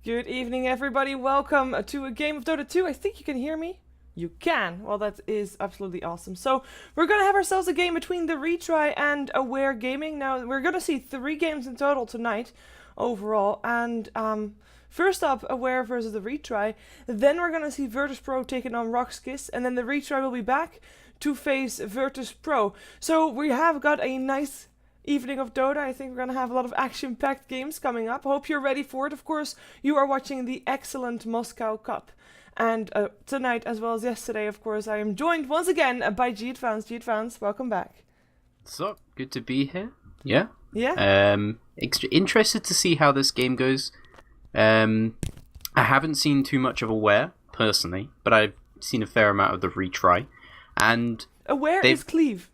Good evening, everybody. Welcome to a game of Dota 2. I think you can hear me. You can. Well, that is absolutely awesome. So, we're going to have ourselves a game between the Retry and Aware Gaming. Now, we're going to see 3 games in total tonight, overall. And, first up, Aware versus the Retry. Then we're going to see Virtus Pro taking on Rockskiss. And then the Retry will be back to face Virtus Pro. So, we have got a nice evening of Dota. I think we're going to have a lot of action-packed games coming up. Hope you're ready for it. Of course, you are watching the excellent Moscow Cup. And tonight, as well as yesterday, of course, I am joined once again by Jeet Fans, welcome back. What's up? Good to be here. Yeah. Yeah. Interested to see how this game goes. I haven't seen too much of Aware, personally, but I've seen a fair amount of the Retry. And Aware is Cleave.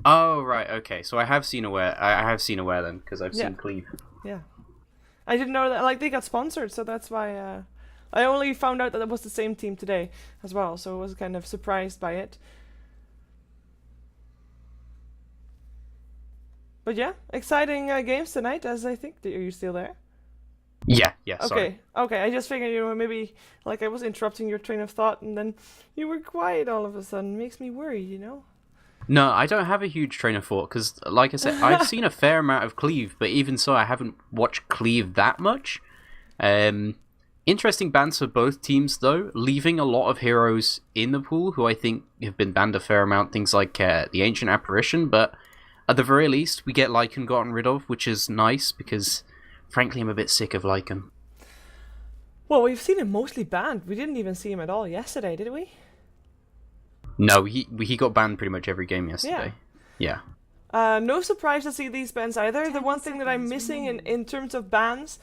Oh, right, okay. So I have seen Aware. I have seen Aware then, because I've seen Cleave. Yeah. I didn't know that, like, they got sponsored, so that's why, I only found out that it was the same team today as well, so I was kind of surprised by it. But yeah, exciting games tonight, as I think. Are you still there? Yeah, sorry. Okay, I just figured, maybe, like, I was interrupting your train of thought, and then you were quiet all of a sudden. Makes me worry, No, I don't have a huge train of thought, because, like I said, I've seen a fair amount of Cleave, but even so, I haven't watched Cleave that much. Interesting bans for both teams, though, leaving a lot of heroes in the pool who I think have been banned a fair amount, things like the Ancient Apparition, but at the very least, we get Lycan gotten rid of, which is nice, because, frankly, I'm a bit sick of Lycan. Well, we've seen him mostly banned. We didn't even see him at all yesterday, did we? No, he got banned pretty much every game yesterday. Yeah. No surprise to see these bans either. The one thing that I'm missing in terms of bans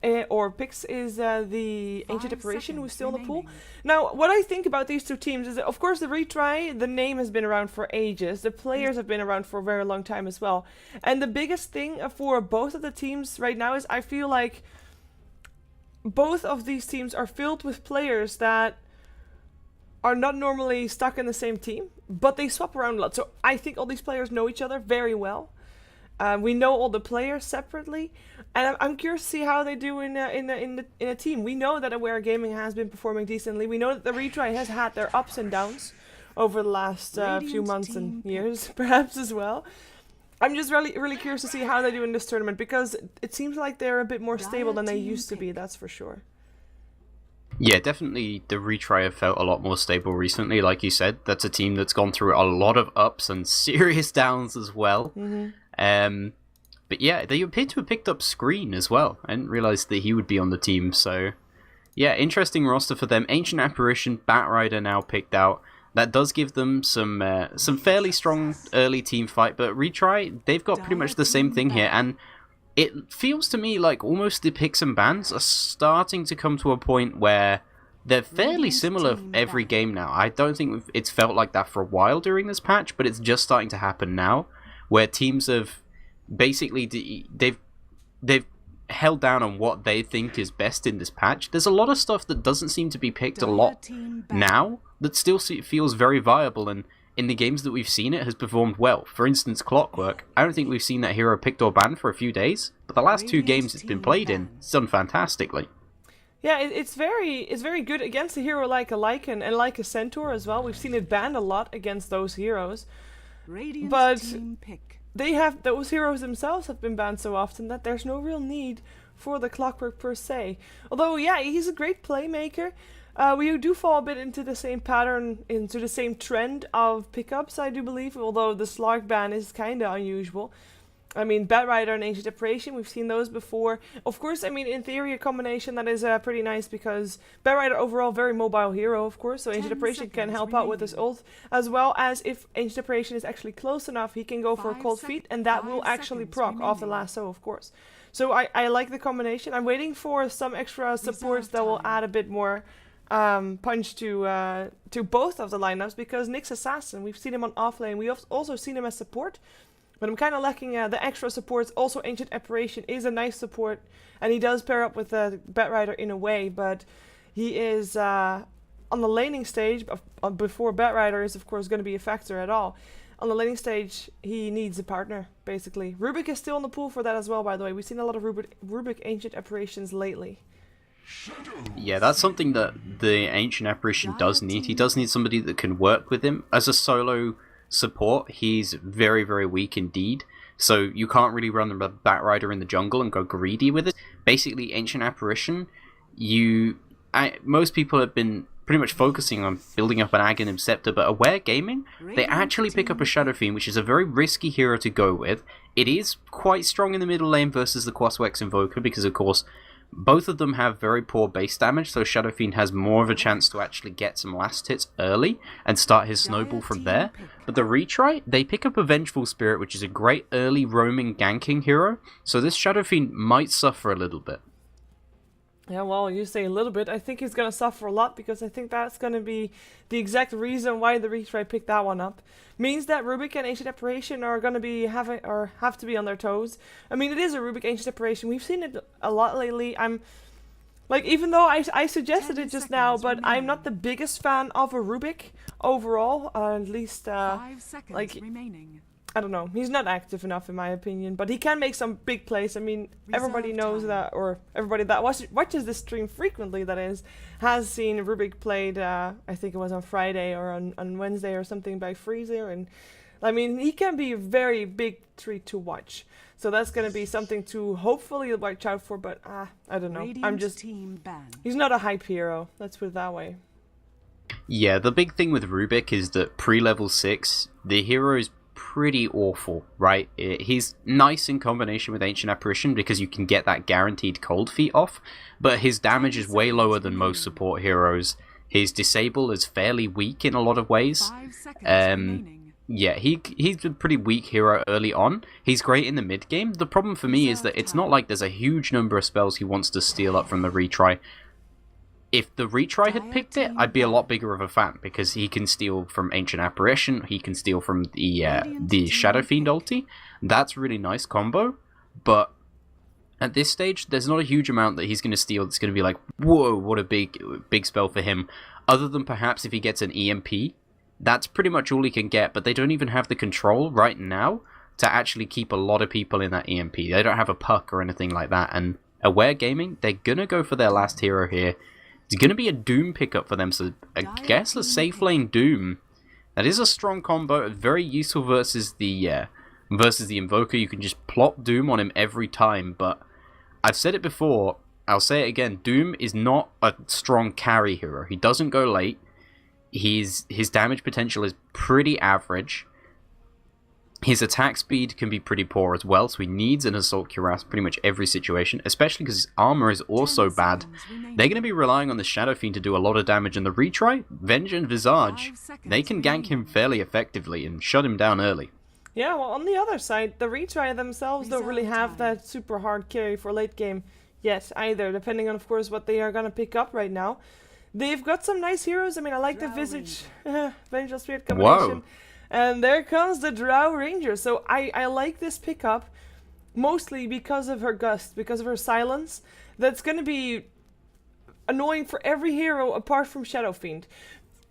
or picks is the Ancient Apparition, who's still in the pool. Now, what I think about these two teams is that, of course, the Retry, the name has been around for ages. The players have been around for a very long time as well. And the biggest thing for both of the teams right now is I feel like both of these teams are filled with players that are not normally stuck in the same team, but they swap around a lot. So I think all these players know each other very well. We know all the players separately, and I'm curious to see how they do in a team. We know that Aware Gaming has been performing decently. We know that the Retry has had their ups and downs over the last few months and years, perhaps as well. I'm just really curious to see how they do in this tournament, because it seems like they're a bit more stable than they used to be, that's for sure. Yeah, definitely the Retry have felt a lot more stable recently, like you said. That's a team that's gone through a lot of ups and serious downs as well. Mm-hmm. But yeah, they appear to have picked up Screen as well. I didn't realize that he would be on the team, so yeah, interesting roster for them. Ancient Apparition, Batrider now picked out. That does give them some fairly strong early team fight, but Retry, they've got pretty much the same thing here, and it feels to me like almost the picks and bans are starting to come to a point where they're fairly similar every game now. I don't think it's felt like that for a while during this patch, but it's just starting to happen now, where teams have basically they've held down on what they think is best in this patch. There's a lot of stuff that doesn't seem to be picked a lot now that still feels very viable, and in the games that we've seen it has performed well. For instance, Clockwork. I don't think we've seen that hero picked or banned for a few days, but the last 2 games it's been played in, it's done fantastically. Yeah, it's very good against a hero like a Lycan and like a Centaur as well. We've seen it banned a lot against those heroes. But those heroes themselves have been banned so often that there's no real need for the Clockwork per se. Although, yeah, he's a great playmaker. We do fall a bit into the same pattern, into the same trend of pickups, I do believe, although the Slark ban is kind of unusual. I mean, Batrider and Ancient Apparition, we've seen those before. Of course, I mean, in theory, a combination that is pretty nice, because Batrider overall, very mobile hero, of course, so Ancient Apparition can help out with his ult, as well as if Ancient Apparition is actually close enough, he can go for a cold feet, and that will actually proc off the lasso, of course. So I like the combination. I'm waiting for some extra supports that will add a bit more punch to both of the lineups, because Nyx Assassin, we've seen him on offlane, we've also seen him as support, but I'm kind of lacking the extra supports. Also, Ancient Apparition is a nice support, and he does pair up with Batrider in a way, but he is on the laning stage, before Batrider is of course going to be a factor at all. On the laning stage, he needs a partner, basically. Rubik is still in the pool for that as well, by the way. We've seen a lot of Rubik Ancient Apparitions lately. Yeah, that's something that the Ancient Apparition does need. He does need somebody that can work with him. As a solo support, he's very, very weak indeed. So you can't really run the Batrider in the jungle and go greedy with it. Basically, Ancient Apparition, most people have been pretty much focusing on building up an Aghanim Scepter, but Aware Gaming, they actually pick up a Shadow Fiend, which is a very risky hero to go with. It is quite strong in the middle lane versus the Quaswex Invoker, because of course, both of them have very poor base damage, so Shadow Fiend has more of a chance to actually get some last hits early and start his snowball from there. But the Retry, they pick up a Vengeful Spirit, which is a great early roaming ganking hero, so this Shadow Fiend might suffer a little bit. Yeah, well, you say a little bit. I think he's going to suffer a lot, because I think that's going to be the exact reason why the Retry picked that one up. Means that Rubik and Ancient Apparition are going to be have to be on their toes. I mean, it is a Rubik Ancient Apparition. We've seen it a lot lately. I'm like, even though I suggested it just now, but I'm not the biggest fan of a Rubik overall. At least, 5 seconds remaining. I don't know. He's not active enough in my opinion, but he can make some big plays. I mean, everybody knows that, or everybody that watches this stream frequently, that is, has seen Rubik played, I think it was on Friday or on Wednesday or something by Freezer. And I mean, he can be a very big treat to watch. So that's going to be something to hopefully watch out for, but I don't know. I'm just, he's not a hype hero. Let's put it that way. Yeah, the big thing with Rubik is that pre-level 6, the hero is pretty awful, right? He's nice in combination with Ancient Apparition because you can get that guaranteed cold feet off, but his damage is way lower than most support heroes. His disable is fairly weak in a lot of ways. Yeah, he's a pretty weak hero early on. He's great in the mid game. The problem for me is that it's not like there's a huge number of spells he wants to steal up from the Retry. If the Retry had picked it, I'd be a lot bigger of a fan, because he can steal from Ancient Apparition, he can steal from the Shadow Fiend ulti. That's a really nice combo, but at this stage, there's not a huge amount that he's going to steal that's going to be like, whoa, what a big spell for him. Other than perhaps if he gets an EMP, that's pretty much all he can get, but they don't even have the control right now to actually keep a lot of people in that EMP. They don't have a puck or anything like that, and Aware Gaming, they're going to go for their last hero here. It's going to be a Doom pickup for them, so I guess a safe lane Doom. That is a strong combo, very useful versus the Invoker. You can just plop Doom on him every time, but I've said it before, I'll say it again, Doom is not a strong carry hero. He doesn't go late, his damage potential is pretty average. His attack speed can be pretty poor as well, so he needs an Assault Cuirass pretty much every situation, especially because his armor is also bad. They're going to be relying on the Shadow Fiend to do a lot of damage, and the Retry, Venge and Visage, they can gank him fairly effectively and shut him down early. Yeah, well, on the other side, the Retry themselves don't really have that super hard carry for late game yet either, depending on, of course, what they are going to pick up right now. They've got some nice heroes. I mean, I like the Visage, Vengeful Spirit combination. Whoa. And there comes the Drow Ranger. So I like this pickup mostly because of her gust, because of her silence. That's going to be annoying for every hero apart from Shadow Fiend.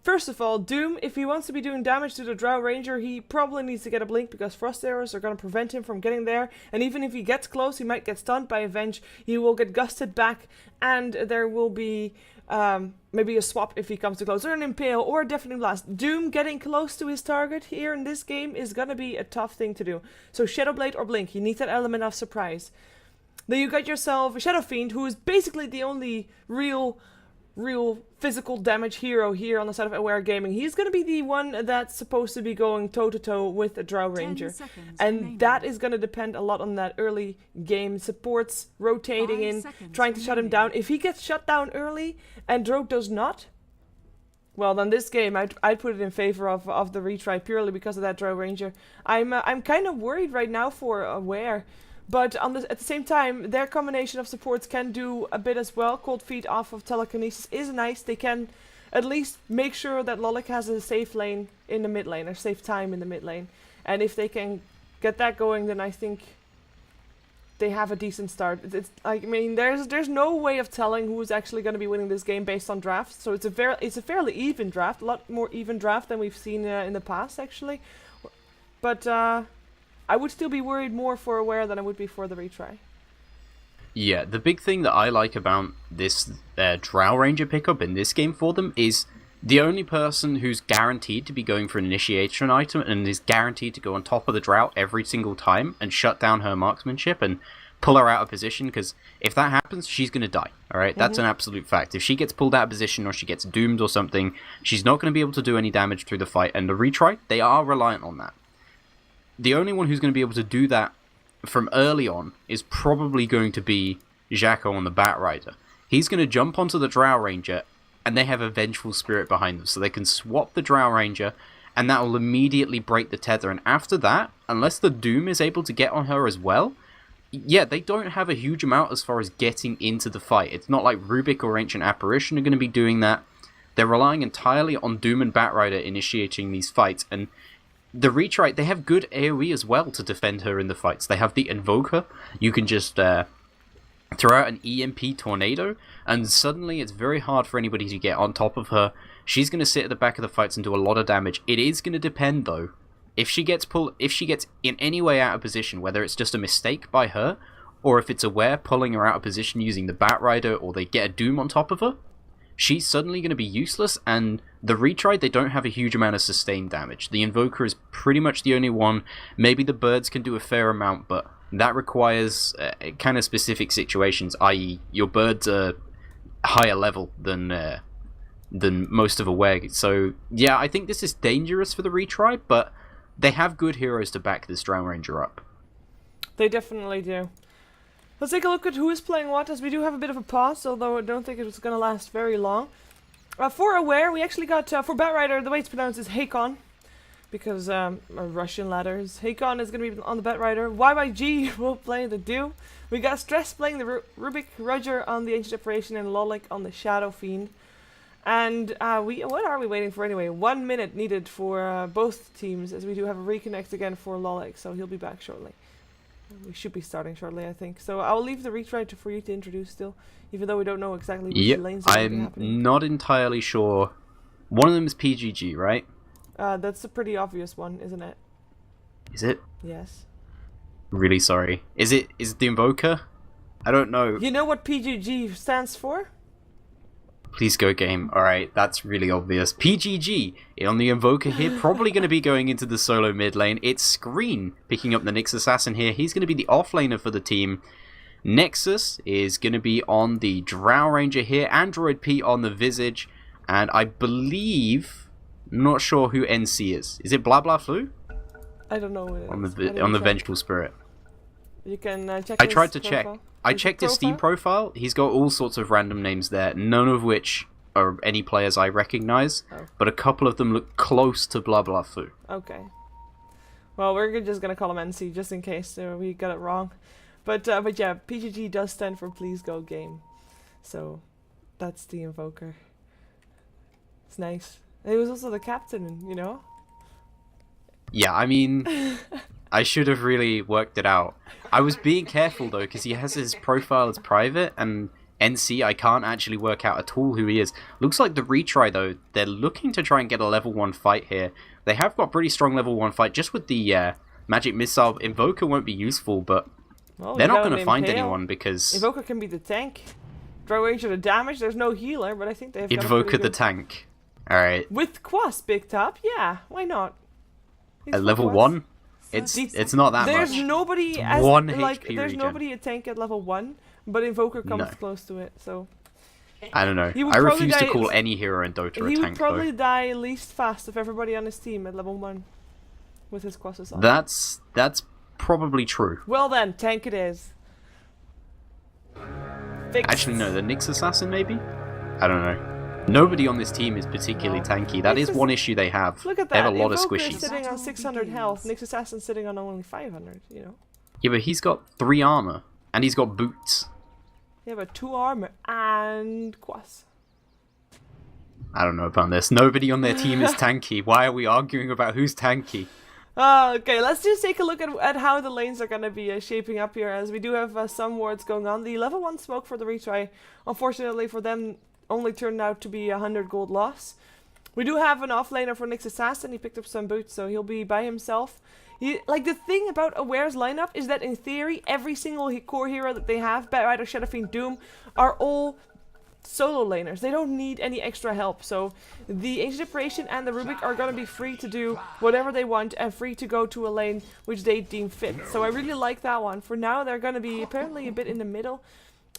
First of all, Doom, if he wants to be doing damage to the Drow Ranger, he probably needs to get a blink, because Frost Arrows are going to prevent him from getting there. And even if he gets close, he might get stunned by Avenge. He will get gusted back, and there will be maybe a swap if he comes too close, or an Impale, or a Deafening Blast. Doom getting close to his target here in this game is going to be a tough thing to do. So Shadow Blade or Blink, you need that element of surprise. Then you got yourself a Shadow Fiend, who is basically the only real physical damage hero here on the side of Aware Gaming. He's going to be the one that's supposed to be going toe-to-toe with a Drow Ranger. And that is going to depend a lot on that early game supports rotating in, trying to shut him down. If he gets shut down early and Drow does not, well, then this game I'd put it in favor of the Retry purely because of that Drow Ranger. I'm kind of worried right now for Aware. But at the same time, their combination of supports can do a bit as well. Cold Feet off of Telekinesis is nice. They can at least make sure that Lolik has a safe lane in the mid lane, or safe time in the mid lane. And if they can get that going, then I think they have a decent start. It's like, I mean, there's no way of telling who's actually going to be winning this game based on drafts. So it's a fairly even draft, a lot more even draft than we've seen in the past actually. But I would still be worried more for Aware than I would be for the Retry. Yeah, the big thing that I like about this Drow Ranger pickup in this game for them is the only person who's guaranteed to be going for an initiation item and is guaranteed to go on top of the Drow every single time and shut down her marksmanship and pull her out of position, because if that happens, she's going to die, alright? That's an absolute fact. If she gets pulled out of position or she gets doomed or something, she's not going to be able to do any damage through the fight, and the Retry, they are reliant on that. The only one who's going to be able to do that from early on is probably going to be Jaco on the Bat Rider. He's going to jump onto the Drow Ranger, and they have a Vengeful Spirit behind them, so they can swap the Drow Ranger, and that will immediately break the tether. And after that, unless the Doom is able to get on her as well, yeah, they don't have a huge amount as far as getting into the fight. It's not like Rubik or Ancient Apparition are going to be doing that. They're relying entirely on Doom and Batrider initiating these fights, and the Retry, they have good AoE as well to defend her in the fights. They have the Invoker. You can just throw out an EMP tornado, and suddenly it's very hard for anybody to get on top of her. She's going to sit at the back of the fights and do a lot of damage. It is going to depend, though. If she gets in any way out of position, whether it's just a mistake by her, or if it's Aware pulling her out of position using the Bat Rider, or they get a Doom on top of her, she's suddenly going to be useless, and the Retry, they don't have a huge amount of sustained damage. The Invoker is pretty much the only one. Maybe the Birds can do a fair amount, but that requires kind of specific situations, i.e. your Birds are higher level than most of Aware. So, yeah, I think this is dangerous for the Retry, but they have good heroes to back this Drow Ranger up. They definitely do. Let's take a look at who is playing what, as we do have a bit of a pause, although I don't think it's going to last very long. For Aware, we actually got, for Batrider, the way it's pronounced is Hakon, because Russian letters. Hakon is going to be on the Batrider. YYG will play the Doom. We got Stress playing the Rubik, Roger on the Ancient Apparition, and Lolik on the Shadow Fiend. And what are we waiting for anyway? 1 minute needed for both teams, as we do have a reconnect again for Lolik, so he'll be back shortly. We should be starting shortly, I think. So I'll leave the Retry for you to introduce still, even though we don't know exactly which lanes are happening. I'm not entirely sure. One of them is PGG, right? That's a pretty obvious one, isn't it? Is it? Yes. Really sorry. Is it the Invoker? I don't know. You know what PGG stands for? Please go game. Alright, that's really obvious. PGG on the Invoker here, probably going to be going into the solo mid lane. It's Screen picking up the Nyx Assassin here. He's going to be the offlaner for the team. Nexus is going to be on the Drow Ranger here. Android P on the Visage. And I believe, not sure who NC is. Is it Blah Blah Flu? I don't know. On the Vengeful Spirit. You can check. I tried to check. I checked his Steam profile. He's got all sorts of random names there, none of which are any players I recognize, but a couple of them look close to Blah Blah Foo. Okay. Well, we're just gonna call him NC just in case we got it wrong. But yeah, PGG does stand for Please Go Game. So that's the Invoker. It's nice. He was also the captain, you know? Yeah, I mean, I should have really worked it out. I was being careful, though, because he has his profile as private, and NC, I can't actually work out at all who he is. Looks like the Retry, though, they're looking to try and get a level 1 fight here. They have got pretty strong level 1 fight, just with the Magic Missile. Invoker won't be useful, but they're not going to find anyone, because Invoker can be the tank. Draw range of the damage, there's no healer, but I think they have Invoker the tank. Alright. With Quas, Big Top, yeah, why not? At level 1? It's not that there's much. Nobody as there's nobody a tank at level 1, but Invoker comes close to it, so I don't know. I refuse to call any hero in Dota a tank, He would probably die least fast of everybody on his team at level 1 with his Quasses on. That's probably true. Well then, tank it is. Fixed. Actually no, the Nyx Assassin maybe? I don't know. Nobody on this team is particularly tanky. That is one issue they have. Look at that. They have a lot of Invoker squishies. Sitting on 600 health. Nyx Assassin sitting on only 500, you know. Yeah, but he's got 3 armor. And he's got boots. Yeah, but 2 armor and Quas. I don't know about this. Nobody on their team is tanky. Why are we arguing about who's tanky? Okay, let's just take a look at how the lanes are going to be shaping up here, as we do have some wards going on. The level 1 smoke for the Retry, unfortunately for them, only turned out to be 100 gold loss. We do have an offlaner for Nyx Assassin. He picked up some boots, so he'll be by himself. Like, the thing about Aware's lineup is that in theory, every single core hero that they have, Batrider, Shadow Fiend, Doom, are all solo laners. They don't need any extra help. So the Ancient Apparition and the Rubik are going to be free to do whatever they want and free to go to a lane which they deem fit. So I really like that one. For now, they're going to be apparently a bit in the middle,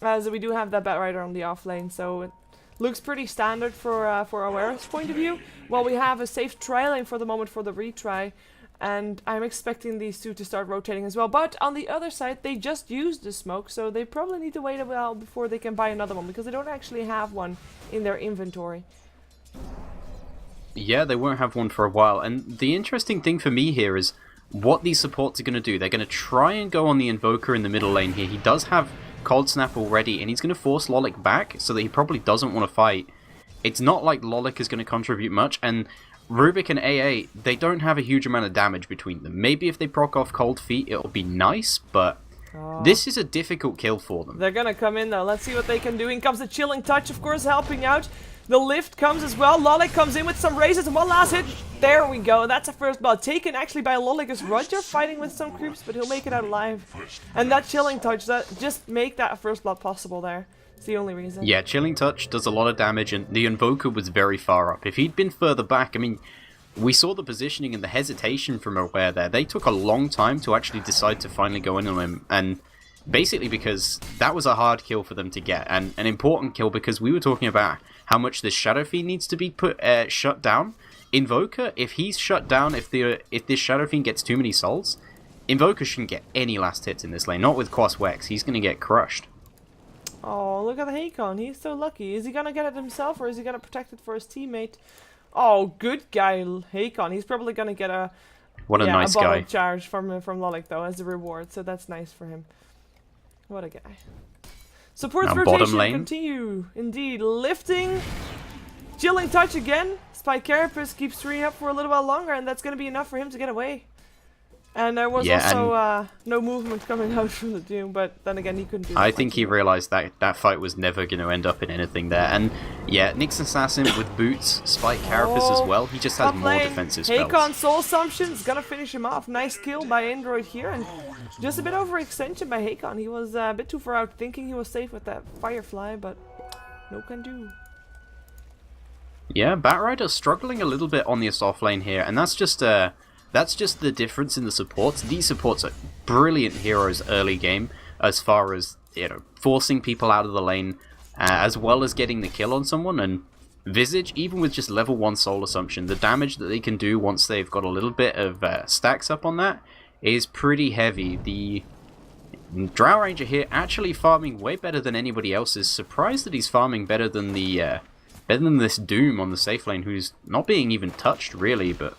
as we do have that Batrider on the off lane. So it looks pretty standard for Aware's point of view. While we have a safe tri lane for the moment for the retry. And I'm expecting these two to start rotating as well. But on the other side, they just used the smoke, so they probably need to wait a while before they can buy another one, because they don't actually have one in their inventory. Yeah, they won't have one for a while. And the interesting thing for me here is what these supports are going to do. They're going to try and go on the Invoker in the middle lane here. He does have Cold Snap already, and he's going to force Lolik back, so that he probably doesn't want to fight. It's not like Lolik is going to contribute much, and Rubik and AA, they don't have a huge amount of damage between them. Maybe if they proc off Cold Feet, it'll be nice, but this is a difficult kill for them. They're gonna come in though. Let's see what they can do. In comes the Chilling Touch, of course, helping out. The lift comes as well. Lolik comes in with some raises and one last hit. There we go. That's a first blood. Taken actually by Lolik as Roger fighting with some creeps, but he'll make it out alive. And that Chilling Touch, that just make that a first blood possible there. It's the only reason. Yeah, Chilling Touch does a lot of damage, and the Invoker was very far up. If he'd been further back, I mean, we saw the positioning and the hesitation from Aware there. They took a long time to actually decide to finally go in on him, and basically because that was a hard kill for them to get, and an important kill because we were talking about how much this Shadow Fiend needs to be shut down. Invoker, if he's shut down, if this Shadow Fiend gets too many souls, Invoker shouldn't get any last hits in this lane. Not with Quas Wex. He's going to get crushed. Oh, look at the Hakon. He's so lucky. Is he going to get it himself, or is he going to protect it for his teammate? Oh, good guy, Hakon. He's probably going to get a nice bottle guy. charge from Lolik, though, as a reward. So that's nice for him. What a guy. Supports now rotation bottom lane. Continue. Indeed. Lifting. Chilling Touch again. Spike Carapace keeps treeing up for a little while longer, and that's going to be enough for him to get away. And there was also no movement coming out from the Doom, but then again, he couldn't do I think he realized that fight was never going to end up in anything there. And yeah, Nyx Assassin with boots, Spike Carapace as well. He just has more defensive spells. Hakon Soul Assumption is going to finish him off. Nice kill by Android here, and just a bit overextension by Hakon. He was a bit too far out, thinking he was safe with that Firefly, but no can do. Yeah, Batrider struggling a little bit on the off lane here, and that's just the difference in the supports. These supports are brilliant heroes early game, as far as, you know, forcing people out of the lane, as well as getting the kill on someone. And Visage, even with just level 1 Soul Assumption, the damage that they can do once they've got a little bit of stacks up on that is pretty heavy. The Drow Ranger here actually farming way better than anybody else. Is surprised that he's farming better than this Doom on the safe lane, who's not being even touched really, but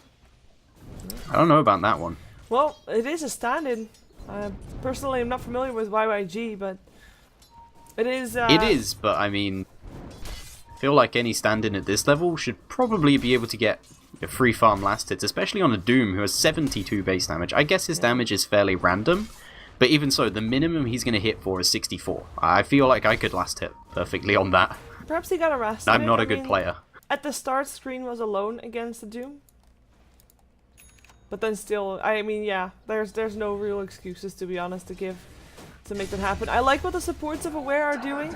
I don't know about that one. Well, it is a stand-in. Personally, I'm not familiar with YYG, but it is... It is, but I mean, I feel like any stand-in at this level should probably be able to get a free farm last hits, especially on a Doom who has 72 base damage. I guess his damage is fairly random, but even so, the minimum he's going to hit for is 64. I feel like I could last hit perfectly on that. Perhaps he got a rest. I'm not a good player. At the start, Screen was alone against the Doom. But then still, I mean, yeah, there's no real excuses, to be honest, to make that happen. I like what the supports of Aware are doing.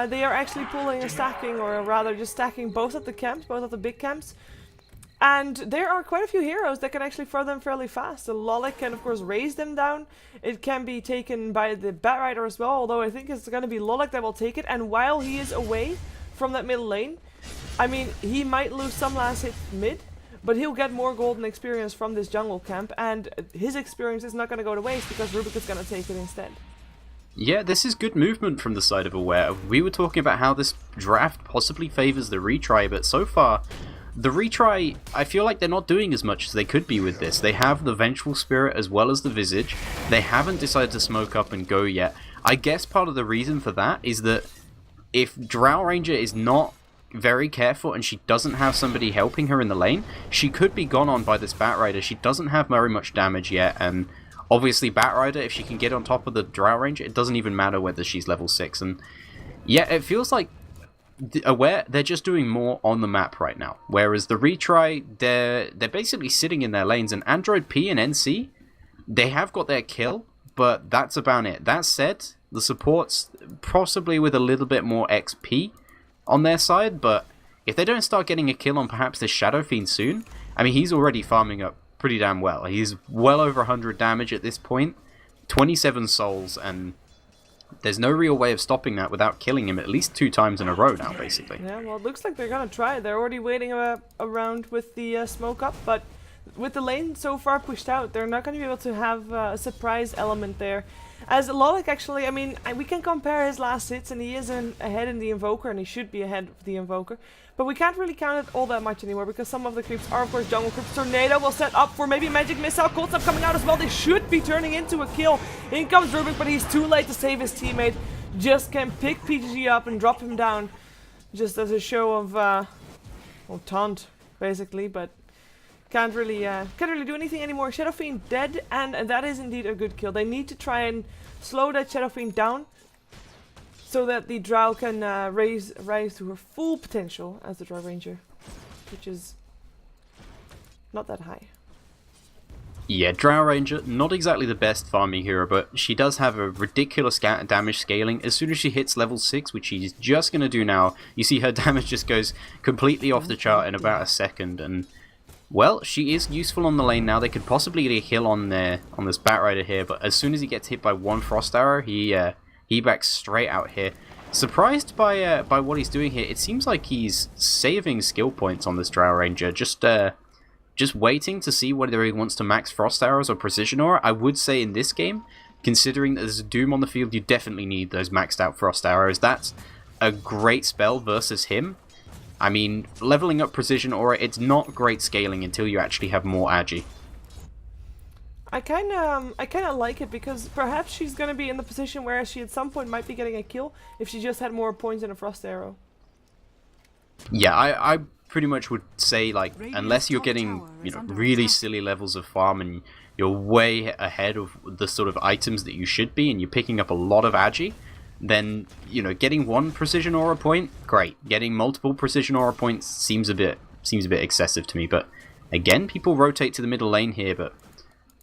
They are actually pulling a stacking, or rather just stacking both of the camps, both of the big camps. And there are quite a few heroes that can actually throw them fairly fast. The Lolik can, of course, raise them down. It can be taken by the Batrider as well, although I think it's going to be Lolik that will take it. And while he is away from that middle lane, I mean, he might lose some last hit mid, but he'll get more golden experience from this jungle camp, and his experience is not going to go to waste because Rubik is going to take it instead. Yeah, this is good movement from the side of Aware. We were talking about how this draft possibly favors the retry, but so far, the retry, I feel like they're not doing as much as they could be with this. They have the Vengeful Spirit as well as the Visage. They haven't decided to smoke up and go yet. I guess part of the reason for that is that if Drow Ranger is not very careful and she doesn't have somebody helping her in the lane, she could be gone on by this Batrider. She doesn't have very much damage yet, and obviously Batrider, if she can get on top of the Drow Ranger, it doesn't even matter whether she's level 6. And yeah, it feels like Aware, they're just doing more on the map right now, whereas the retry, they're basically sitting in their lanes, and Android P and NC, they have got their kill, but that's about it. That said, the supports, possibly with a little bit more XP, on their side, but if they don't start getting a kill on perhaps this Shadow Fiend soon, I mean, he's already farming up pretty damn well. He's well over 100 damage at this point, 27 souls, and there's no real way of stopping that without killing him at least 2 times in a row now, basically. Yeah, well, it looks like they're gonna try. They're already waiting around with the smoke up, but with the lane so far pushed out, they're not gonna be able to have a surprise element there. As Lolik actually, I mean, we can compare his last hits, and he is ahead in the Invoker, and he should be ahead of the Invoker. But we can't really count it all that much anymore, because some of the creeps are, of course, jungle creeps. Tornado will set up for maybe Magic Missile. Cold Snap coming out as well. They should be turning into a kill. In comes Rubik, but he's too late to save his teammate. Just can pick PGG up and drop him down. Just as a show of, well, taunt, basically, but can't really do anything anymore. Shadow Fiend dead, and that is indeed a good kill. They need to try and slow that Shadow Fiend down, so that the Drow can rise to her full potential as the Drow Ranger, which is not that high. Yeah, Drow Ranger, not exactly the best farming hero, but she does have a ridiculous damage scaling. As soon as she hits level 6, which she's just going to do now, you see her damage just goes completely off the chart in about a second, and well, she is useful on the lane now. They could possibly get a kill on this Batrider here, but as soon as he gets hit by one Frost Arrow, he backs straight out here. Surprised by what he's doing here. It seems like he's saving skill points on this Drow Ranger, just waiting to see whether he wants to max Frost Arrows or Precision Aura. I would say in this game, considering that there's a Doom on the field, you definitely need those maxed out Frost Arrows. That's a great spell versus him. I mean, leveling up Precision Aura, it's not great scaling until you actually have more agi. I kind of like it, because perhaps she's going to be in the position where she at some point might be getting a kill if she just had more points in a Frost Arrow. Yeah, I pretty much would say, like, unless you're getting, you know, really silly levels of farm and you're way ahead of the sort of items that you should be and you're picking up a lot of agi, then, you know, getting one Precision Aura point, great. Getting multiple Precision Aura points seems a bit excessive to me, but again, people rotate to the middle lane here, but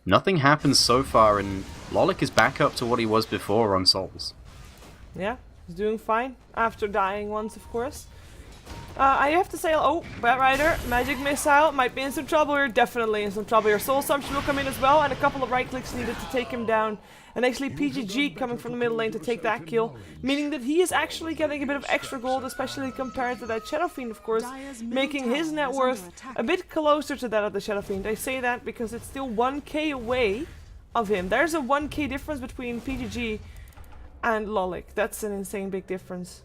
nothing happens so far, and Lolik is back up to what he was before on souls. Yeah, he's doing fine after dying once, of course. I have to say, oh, Batrider, Magic Missile, might be in some trouble here, definitely in some trouble here. Soul Assumption will come in as well, and a couple of right clicks needed to take him down. And actually PGG coming from the middle lane to take that kill, meaning that he is actually getting a bit of extra gold, especially compared to that Shadow Fiend, of course, making his net worth a bit closer to that of the Shadow Fiend. I say that because it's still 1k away of him. There's a 1k difference between PGG and Lolik. That's an insane big difference.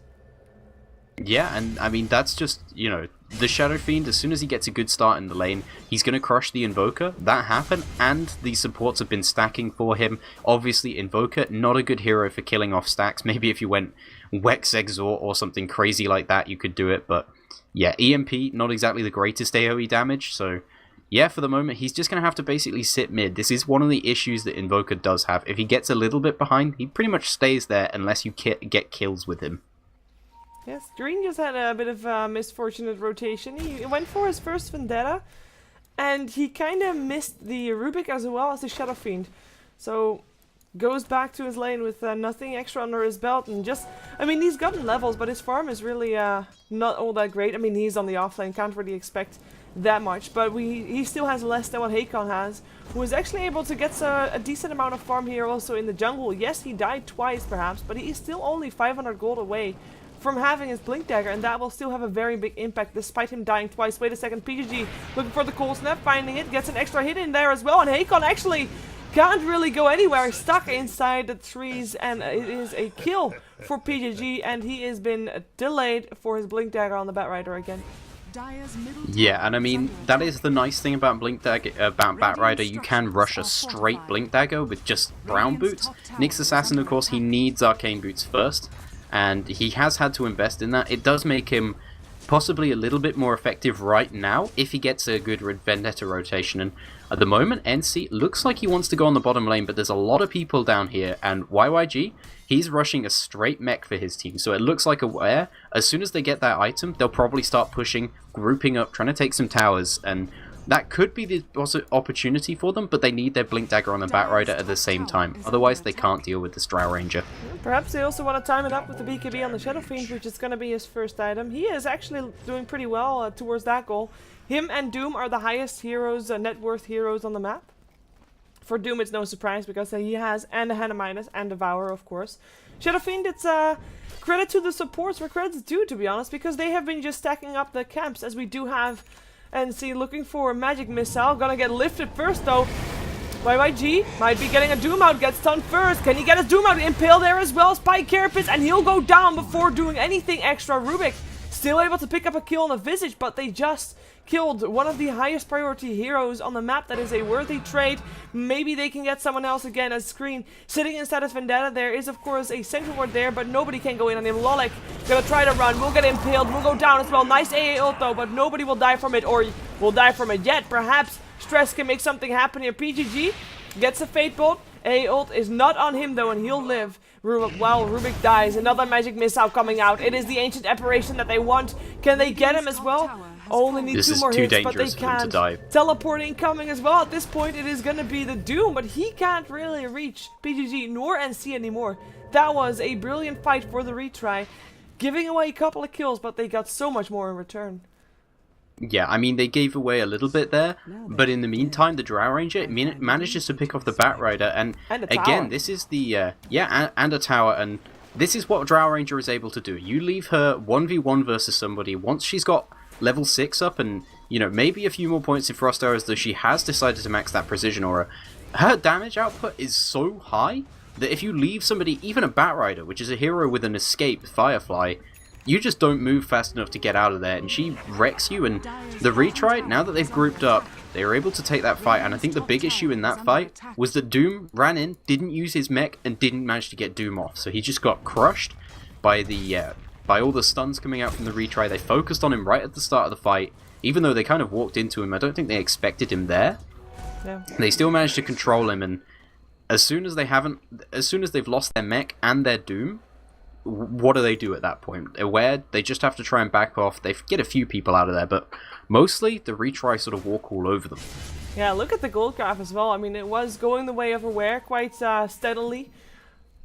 Yeah, and I mean, that's just, you know, the Shadow Fiend, as soon as he gets a good start in the lane, he's going to crush the Invoker. That happened, and the supports have been stacking for him. Obviously, Invoker, not a good hero for killing off stacks. Maybe if you went Wex Exort or something crazy like that, you could do it, but yeah, EMP, not exactly the greatest AoE damage, so yeah, for the moment, he's just going to have to basically sit mid. This is one of the issues that Invoker does have. If he gets a little bit behind, he pretty much stays there unless you get kills with him. Yes, Green just had a bit of misfortunate rotation. He went for his first Vendetta, and he kind of missed the Rubik as well as the Shadow Fiend. So, goes back to his lane with nothing extra under his belt, and just, I mean, he's gotten levels, but his farm is really not all that great. I mean, he's on the offlane, can't really expect that much, but he still has less than what Hakon has, who was actually able to get a decent amount of farm here also in the jungle. Yes, he died twice perhaps, but he's still only 500 gold away from having his Blink Dagger, and that will still have a very big impact despite him dying twice. Wait a second, PGG looking for the Cold Snap, finding it, gets an extra hit in there as well, and Hakon actually can't really go anywhere, stuck inside the trees, and it is a kill for PGG, and he has been delayed for his Blink Dagger on the Batrider again. Yeah, and I mean, that is the nice thing about Batrider. You can rush a straight Blink Dagger with just brown boots. Nyx Assassin, of course, he needs arcane boots first, and he has had to invest in that. It does make him possibly a little bit more effective right now if he gets a good Vendetta rotation. And at the moment, NC looks like he wants to go on the bottom lane, but there's a lot of people down here, and YYG, he's rushing a straight mech for his team. So it looks like Aware, as soon as they get that item, they'll probably start pushing, grouping up, trying to take some towers, and that could be the opportunity for them, but they need their Blink Dagger on the Batrider at the same time. Otherwise, they can't deal with this Drow Ranger. Perhaps they also want to time it up with the BKB on the Shadow Fiend, which is going to be his first item. He is actually doing pretty well towards that goal. Him and Doom are the highest heroes, net worth heroes on the map. For Doom, it's no surprise because he has and a Hanamitis and Devour, of course. Shadow Fiend, it's credit to the supports where credit's due, to be honest, because they have been just stacking up the camps, as we do have NC looking for a Magic Missile. Gonna get lifted first, though. YYG might be getting a Doom out, gets stunned first. Can he get his Doom out? Impale there as well, Spike Carapace, and he'll go down before doing anything extra. Rubik still able to pick up a kill on the Visage, but they just killed one of the highest priority heroes on the map. That is a worthy trade. Maybe they can get someone else again. As Screen sitting inside of Vendetta, there is of course a Sentry Ward there, but nobody can go in on him. Lolek gonna try to run, will get impaled, will go down as well. Nice AA ult though, but nobody will die from it, or will die from it yet. Perhaps Stress can make something happen here. PGG gets a Fate Bolt. AA ult is not on him though, and he'll live. While Rubik dies, another Magic Missile coming out. It is the Ancient Apparition that they want. Can they get him as well? Only need two more hits, but they can't. Teleport incoming as well. At this point, it is going to be the Doom, but he can't really reach PGG nor NC anymore. That was a brilliant fight for the retry, giving away a couple of kills, but they got so much more in return. Yeah, I mean, they gave away a little bit there, but in the meantime, the Drow Ranger manages to pick off the Batrider, and again, this is the, and a tower, and this is what Drow Ranger is able to do. You leave her 1v1 versus somebody, once she's got level 6 up, and, you know, maybe a few more points in Frost Arrows, though she has decided to max that Precision Aura. Her damage output is so high that if you leave somebody, even a Batrider, which is a hero with an escape Firefly, you just don't move fast enough to get out of there, and she wrecks you. And the retry, now that they've grouped up, they were able to take that fight, and I think the big issue in that fight was that Doom ran in, didn't use his mech, and didn't manage to get Doom off, so he just got crushed by the by all the stuns coming out from the retry. They focused on him right at the start of the fight, even though they kind of walked into him. I don't think they expected him there. Yeah. They still managed to control him, and as soon as they've lost their mech and their Doom, what do they do at that point? Aware, they just have to try and back off. They get a few people out of there, but mostly the retry sort of walk all over them. Yeah, look at the gold graph as well. I mean, it was going the way of Aware quite steadily.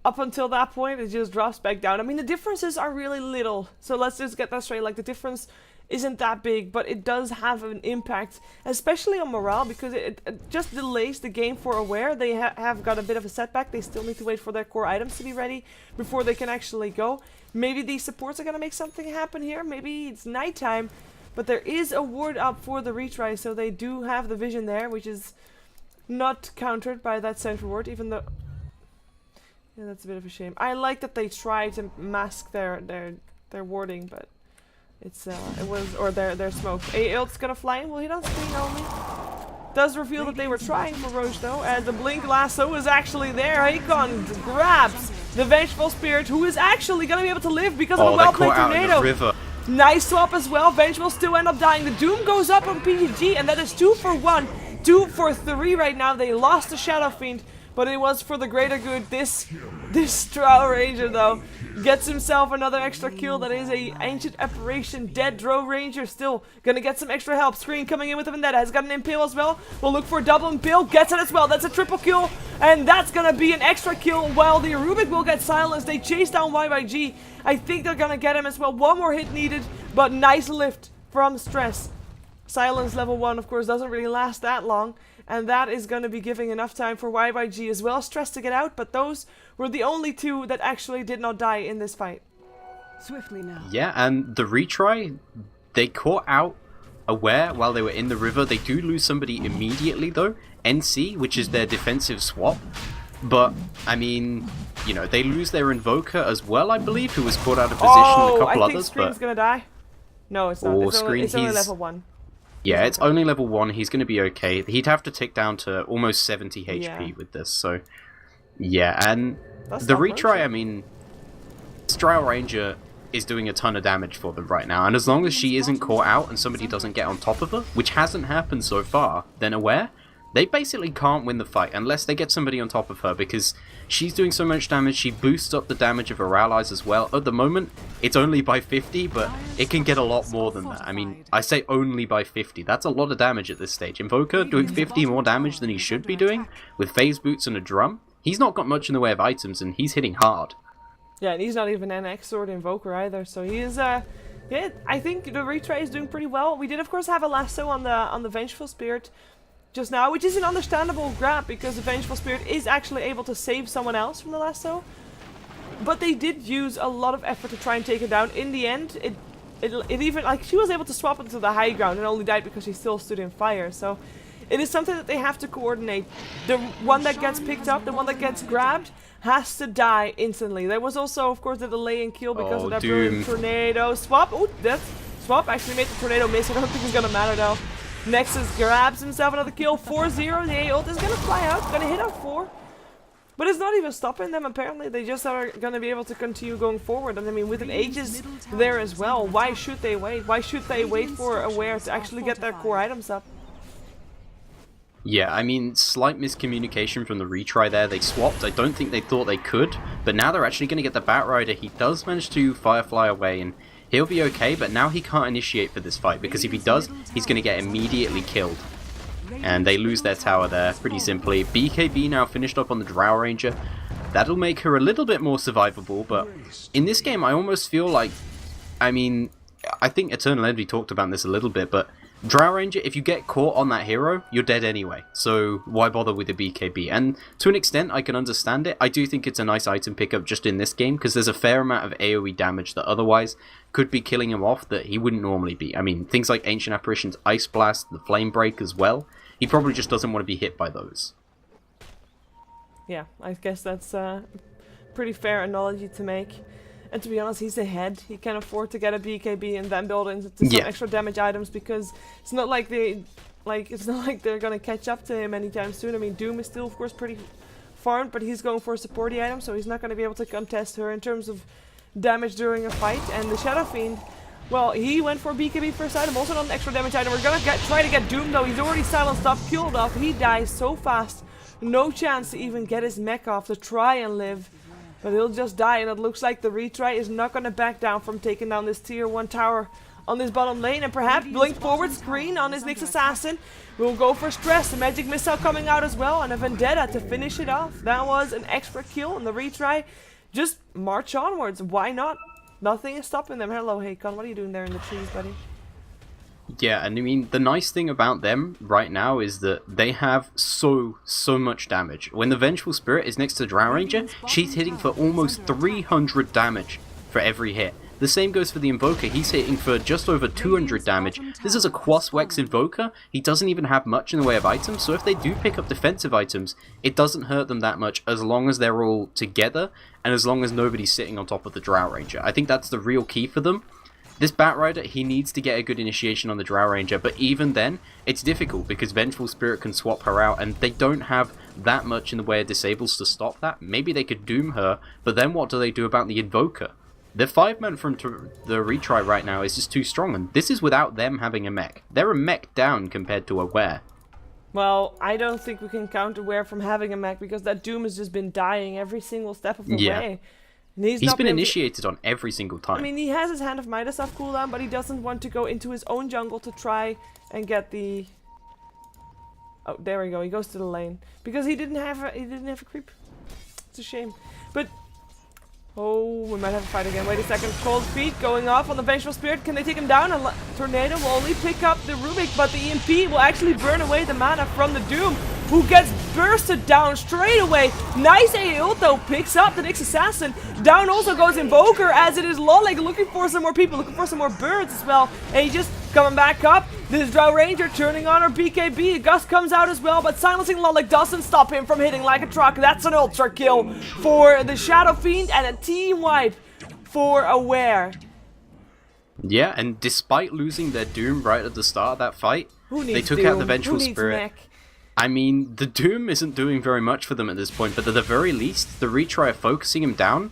Up until that point, it just drops back down. I mean, the differences are really little. So let's just get that straight. Like, the difference isn't that big, but it does have an impact, especially on morale, because it just delays the game for Aware. They have got a bit of a setback. They still need to wait for their core items to be ready before they can actually go. Maybe these supports are going to make something happen here. Maybe it's nighttime, but there is a ward up for the retry, so they do have the vision there, which is not countered by that Sentry Ward, even though... Yeah, that's a bit of a shame. I like that they try to mask their warding, but... their smoke. ult's gonna fly in, will hit on screen only. Does reveal that they were trying for Roche though, as the Blink Lasso is actually there. Hakon grabs the Vengeful Spirit, who is actually gonna be able to live because of a well-played tornado. Nice swap as well. Vengeful still end up dying. The Doom goes up on PGG, and that is 2 for 1, 2 for 3 right now. They lost the Shadow Fiend, but it was for the greater good. This Drow Ranger though gets himself another extra kill. That is a Ancient Apparition dead Drow Ranger. Still gonna get some extra help. Screen coming in with the Vendetta. Has got an Impale as well. We'll look for a double Impale. Gets it as well. That's a triple kill. And that's gonna be an extra kill while the Rubik will get silenced. They chase down YYG. I think they're gonna get him as well. One more hit needed, but nice lift from Stress. Silence level 1, of course, doesn't really last that long. And that is going to be giving enough time for YYG as well. Stress to get out, but those were the only 2 that actually did not die in this fight. Swiftly now. Yeah, and the retry, they caught out Aware while they were in the river. They do lose somebody immediately though. NC, which is their defensive swap. But, I mean, you know, they lose their Invoker as well, I believe, who was caught out of position, a couple I think others. Screen's going to die. No, it's not. It's only level 1. Yeah, it's only level 1. He's going to be okay. He'd have to tick down to almost 70 HP with this, so... Yeah, and the retry, I mean... Drow Ranger is doing a ton of damage for them right now, and as long as she isn't caught out and somebody doesn't get on top of her, which hasn't happened so far, then Aware, they basically can't win the fight unless they get somebody on top of her, because she's doing so much damage. She boosts up the damage of her allies as well. At the moment, it's only by 50, but it can get a lot more than that. I mean, I say only by 50. That's a lot of damage at this stage. Invoker doing 50 more damage than he should be doing with phase boots and a drum. He's not got much in the way of items, and he's hitting hard. Yeah, and he's not even an X-Sword Invoker either, so he is, yeah, I think the Retry is doing pretty well. We did, of course, have a lasso on the Vengeful Spirit just now, which is an understandable grab, because the Vengeful Spirit is actually able to save someone else from the lasso. But they did use a lot of effort to try and take it down. In the end, it even, like, she was able to swap into the high ground and only died because she still stood in fire, so it is something that they have to coordinate. The one that gets picked up, the one that gets grabbed, has to die instantly. There was also, of course, the delay in kill because of that brilliant tornado swap. Oh, that swap actually made the tornado miss. I don't think it's gonna matter though. Nexus grabs himself another kill. 4-0. The ult is gonna fly out. It's gonna hit out 4. But it's not even stopping them, apparently. They just are gonna be able to continue going forward. And I mean, with an Aegis there as well, why should they wait? Why should they wait for Aware to actually get their core items up? Yeah, I mean, slight miscommunication from the Retry there. They swapped. I don't think they thought they could, but now they're actually going to get the Batrider. He does manage to Firefly away, and he'll be okay, but now he can't initiate for this fight, because if he does, he's going to get immediately killed. And they lose their tower there, pretty simply. BKB now finished up on the Drow Ranger. That'll make her a little bit more survivable, but in this game, I almost feel like, I mean, I think Eternal Envy talked about this a little bit, but Drow Ranger, if you get caught on that hero, you're dead anyway, so why bother with the BKB? And to an extent, I can understand it. I do think it's a nice item pickup just in this game, because there's a fair amount of AoE damage that otherwise could be killing him off that he wouldn't normally be. I mean, things like Ancient Apparition's Ice Blast, the Flame Break as well, he probably just doesn't want to be hit by those. Yeah, I guess that's a pretty fair analogy to make. And to be honest, he's ahead. He can afford to get a BKB and then build into some extra damage items, because it's not like they're gonna catch up to him anytime soon. I mean, Doom is still, of course, pretty farmed, but he's going for a supporty item, so he's not gonna be able to contest her in terms of damage during a fight. And the Shadow Fiend, well, he went for a BKB first item, also not an extra damage item. We're gonna try to get Doom though. He's already silenced up, killed off. He dies so fast, no chance to even get his mech off to try and live. But he'll just die, and it looks like the Retry is not going to back down from taking down this tier 1 tower on this bottom lane. And perhaps blink forward screen on his Nyx Assassin will go for stress. The magic missile coming out as well, and a Vendetta to finish it off. That was an extra kill, and the Retry just march onwards. Why not? Nothing is stopping them. Hello, Hakon. What are you doing there in the trees, buddy? Yeah, and I mean, the nice thing about them right now is that they have so much damage. When the Vengeful Spirit is next to Drow Ranger, she's hitting for almost 300 damage for every hit. The same goes for the Invoker. He's hitting for just over 200 damage. This is a Quas-Wex Invoker. He doesn't even have much in the way of items, so if they do pick up defensive items, it doesn't hurt them that much as long as they're all together and as long as nobody's sitting on top of the Drow Ranger. I think that's the real key for them. This Batrider, he needs to get a good initiation on the Drow Ranger, but even then, it's difficult because Vengeful Spirit can swap her out, and they don't have that much in the way of disables to stop that. Maybe they could doom her, but then what do they do about the Invoker? The 5-man from the Retry right now is just too strong, and this is without them having a mech. They're a mech down compared to Aware. Well, I don't think we can count Aware from having a mech, because that Doom has just been dying every single step of the way. He's been initiated on every single time. I mean, he has his Hand of Midas off cooldown, but he doesn't want to go into his own jungle to try and get the... Oh, there we go. He goes to the lane because he didn't have a creep. It's a shame. But oh, we might have a fight again. Wait a second. Cold Feet going off on the Vengeful Spirit. Can they take him down? A Tornado will only pick up the Rubik, but the EMP will actually burn away the mana from the Doom, who gets bursted down straight away. Nice ult though, picks up the Nyx Assassin. Down also goes Invoker, as it is Loleg looking for some more people, looking for some more birds as well. And he just coming back up. This Drow Ranger turning on her BKB. A Gust comes out as well, but silencing Loleg doesn't stop him from hitting like a truck. That's an ultra kill for the Shadow Fiend and a team wipe for Aware. Yeah, and despite losing their Doom right at the start of that fight, they took out the Vengeful Spirit. Mech? I mean, the Doom isn't doing very much for them at this point, but at the very least, the Retry are focusing him down,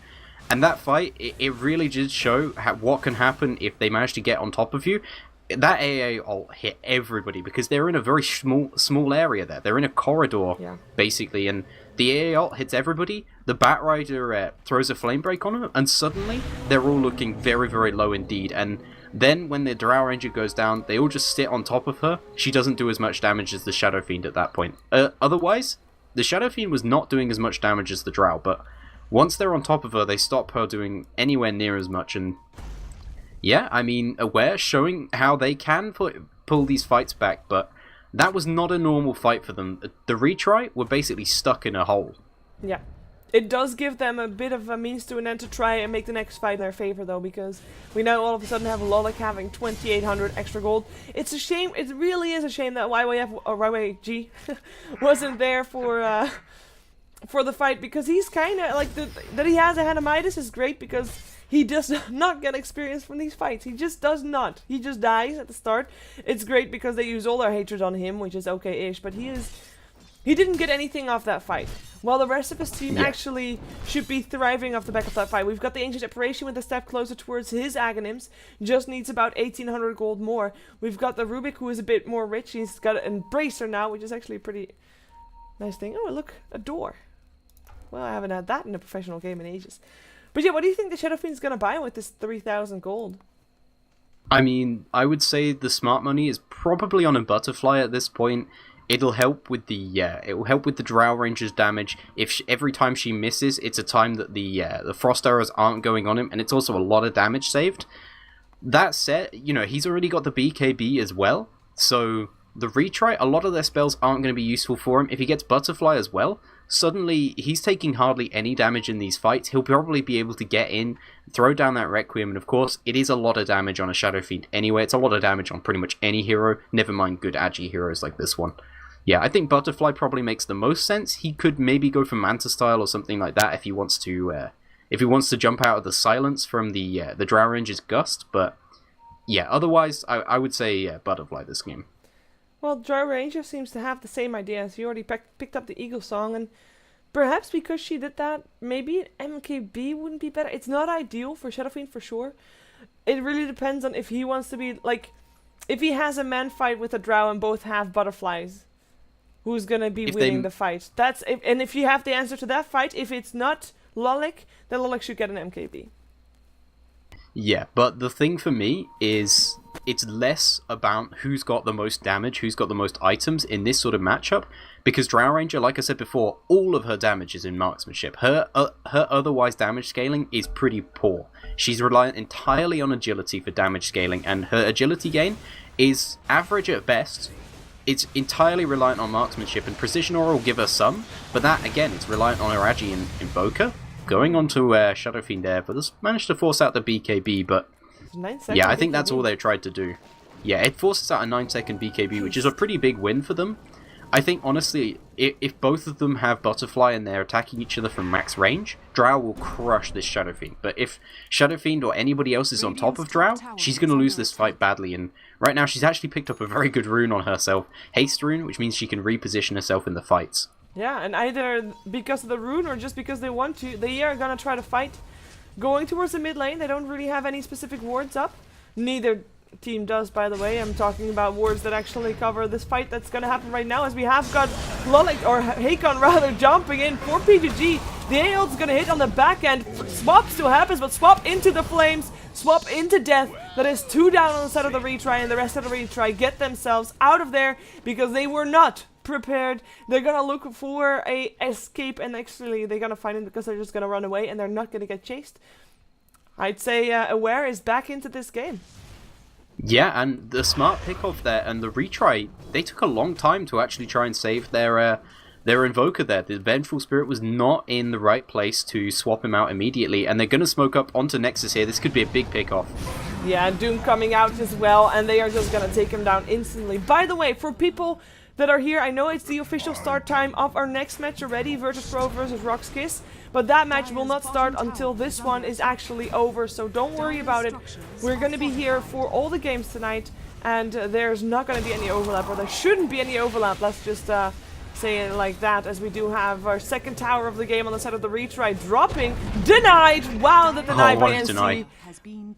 and that fight, it really did show what can happen if they manage to get on top of you. that AA ult hit everybody because they're in a very small area there. They're in a corridor, basically, and the AA ult hits everybody. The Batrider throws a flame break on them, and suddenly they're all looking very, very low indeed. And then when the Drow Ranger goes down, they all just sit on top of her. She doesn't do as much damage as the Shadow Fiend at that point. Otherwise, the Shadow Fiend was not doing as much damage as the Drow, but once they're on top of her, they stop her doing anywhere near as much. And yeah, I mean, Aware showing how they can pull these fights back, but that was not a normal fight for them. The Retry were basically stuck in a hole. Yeah. It does give them a bit of a means to an end to try and make the next fight in their favor, though, because we now all of a sudden have Lolik having 2,800 extra gold. It's a shame, it really is a shame that YYF, or YYG wasn't there for the fight, because he's kind of, like, that he has a Hanamitis is great, because he does not get experience from these fights. He just does not. He just dies at the start. It's great because they use all their hatred on him, which is okay-ish, but he didn't get anything off that fight. While the rest of his team actually should be thriving off the back of that fight. We've got the Ancient Apparition with a step closer towards his Aghanims. Just needs about 1,800 gold more. We've got the Rubik, who is a bit more rich. He's got an Embracer now, which is actually a pretty nice thing. Oh, look, a door. Well, I haven't had that in a professional game in ages. But yeah, what do you think the Shadow Fiend's gonna buy with this 3,000 gold? I mean, I would say the smart money is probably on a Butterfly at this point. It'll help with the Drow Ranger's damage. If every time she misses, it's a time that the Frost Arrows aren't going on him, and it's also a lot of damage saved. That said, you know, he's already got the BKB as well, so the Retry, a lot of their spells aren't going to be useful for him. If he gets Butterfly as well, suddenly he's taking hardly any damage in these fights. He'll probably be able to get in, throw down that Requiem, and of course, it is a lot of damage on a Shadow Fiend anyway. It's a lot of damage on pretty much any hero, never mind good agi heroes like this one. Yeah, I think Butterfly probably makes the most sense. He could maybe go for Manta Style or something like that if he wants to jump out of the silence from the Drow Ranger's Gust. But yeah, otherwise, I would say Butterfly this game. Well, Drow Ranger seems to have the same idea. She already picked up the Eagle Song, and perhaps because she did that, maybe an MKB wouldn't be better. It's not ideal for Shadow Fiend for sure. It really depends on if he wants to be, like, if he has a man fight with a Drow and both have butterflies. Who's gonna be winning the fight? And if you have the answer to that fight, if it's not Lolik, then Lolik should get an MKB. Yeah, but the thing for me is it's less about who's got the most damage, who's got the most items in this sort of matchup, because Drow Ranger, like I said before, all of her damage is in marksmanship. Her otherwise damage scaling is pretty poor. She's reliant entirely on agility for damage scaling, and her agility gain is average at best. It's entirely reliant on marksmanship, and Precision Aura will give her some, but that, again, it's reliant on her agi and Invoker. Going on to Shadow Fiend there, but this managed to force out the BKB, but yeah, I think that's all they tried to do. Yeah, it forces out a 9-second BKB, which is a pretty big win for them. I think, honestly, if both of them have Butterfly and they're attacking each other from max range, Drow will crush this Shadow Fiend. But if Shadow Fiend or anybody else is on top of Drow, she's going to lose this fight badly. And right now, she's actually picked up a very good rune on herself, Haste Rune, which means she can reposition herself in the fights. Yeah, and either because of the rune or just because they want to, they are going to try to fight. Going towards the mid lane, they don't really have any specific wards up. Neither team does, by the way. I'm talking about wards that actually cover this fight that's going to happen right now, as we have got Lolik, or Hakon rather, jumping in for PGG. The ult's going to hit on the back end. Swap still happens, but swap into the flames, swap into death. That is 2 down on the side of the Retry, and the rest of the Retry get themselves out of there because they were not prepared. They're gonna look for a escape, and actually they're gonna find it because they're just gonna run away and they're not gonna get chased. I'd say Aware is back into this game. Yeah, and the smart pick off there, and the Retry, they took a long time to actually try and save their Invoker there. The Vengeful Spirit was not in the right place to swap him out immediately, and they're gonna smoke up onto Nexus here. This could be a big pick off. Yeah, Doom coming out as well, and they are just gonna take him down instantly. By the way, for people that are here, I know it's the official start time of our next match already, Virtus Pro versus Rock's Kiss, but that match will not start until this one is actually over, so don't worry about it. We're going to be here for all the games tonight, and there's not going to be any overlap, or there shouldn't be any overlap, let's just say it like that, as we do have our second tower of the game on the side of the Retry dropping. Denied! Wow, the deny by NC.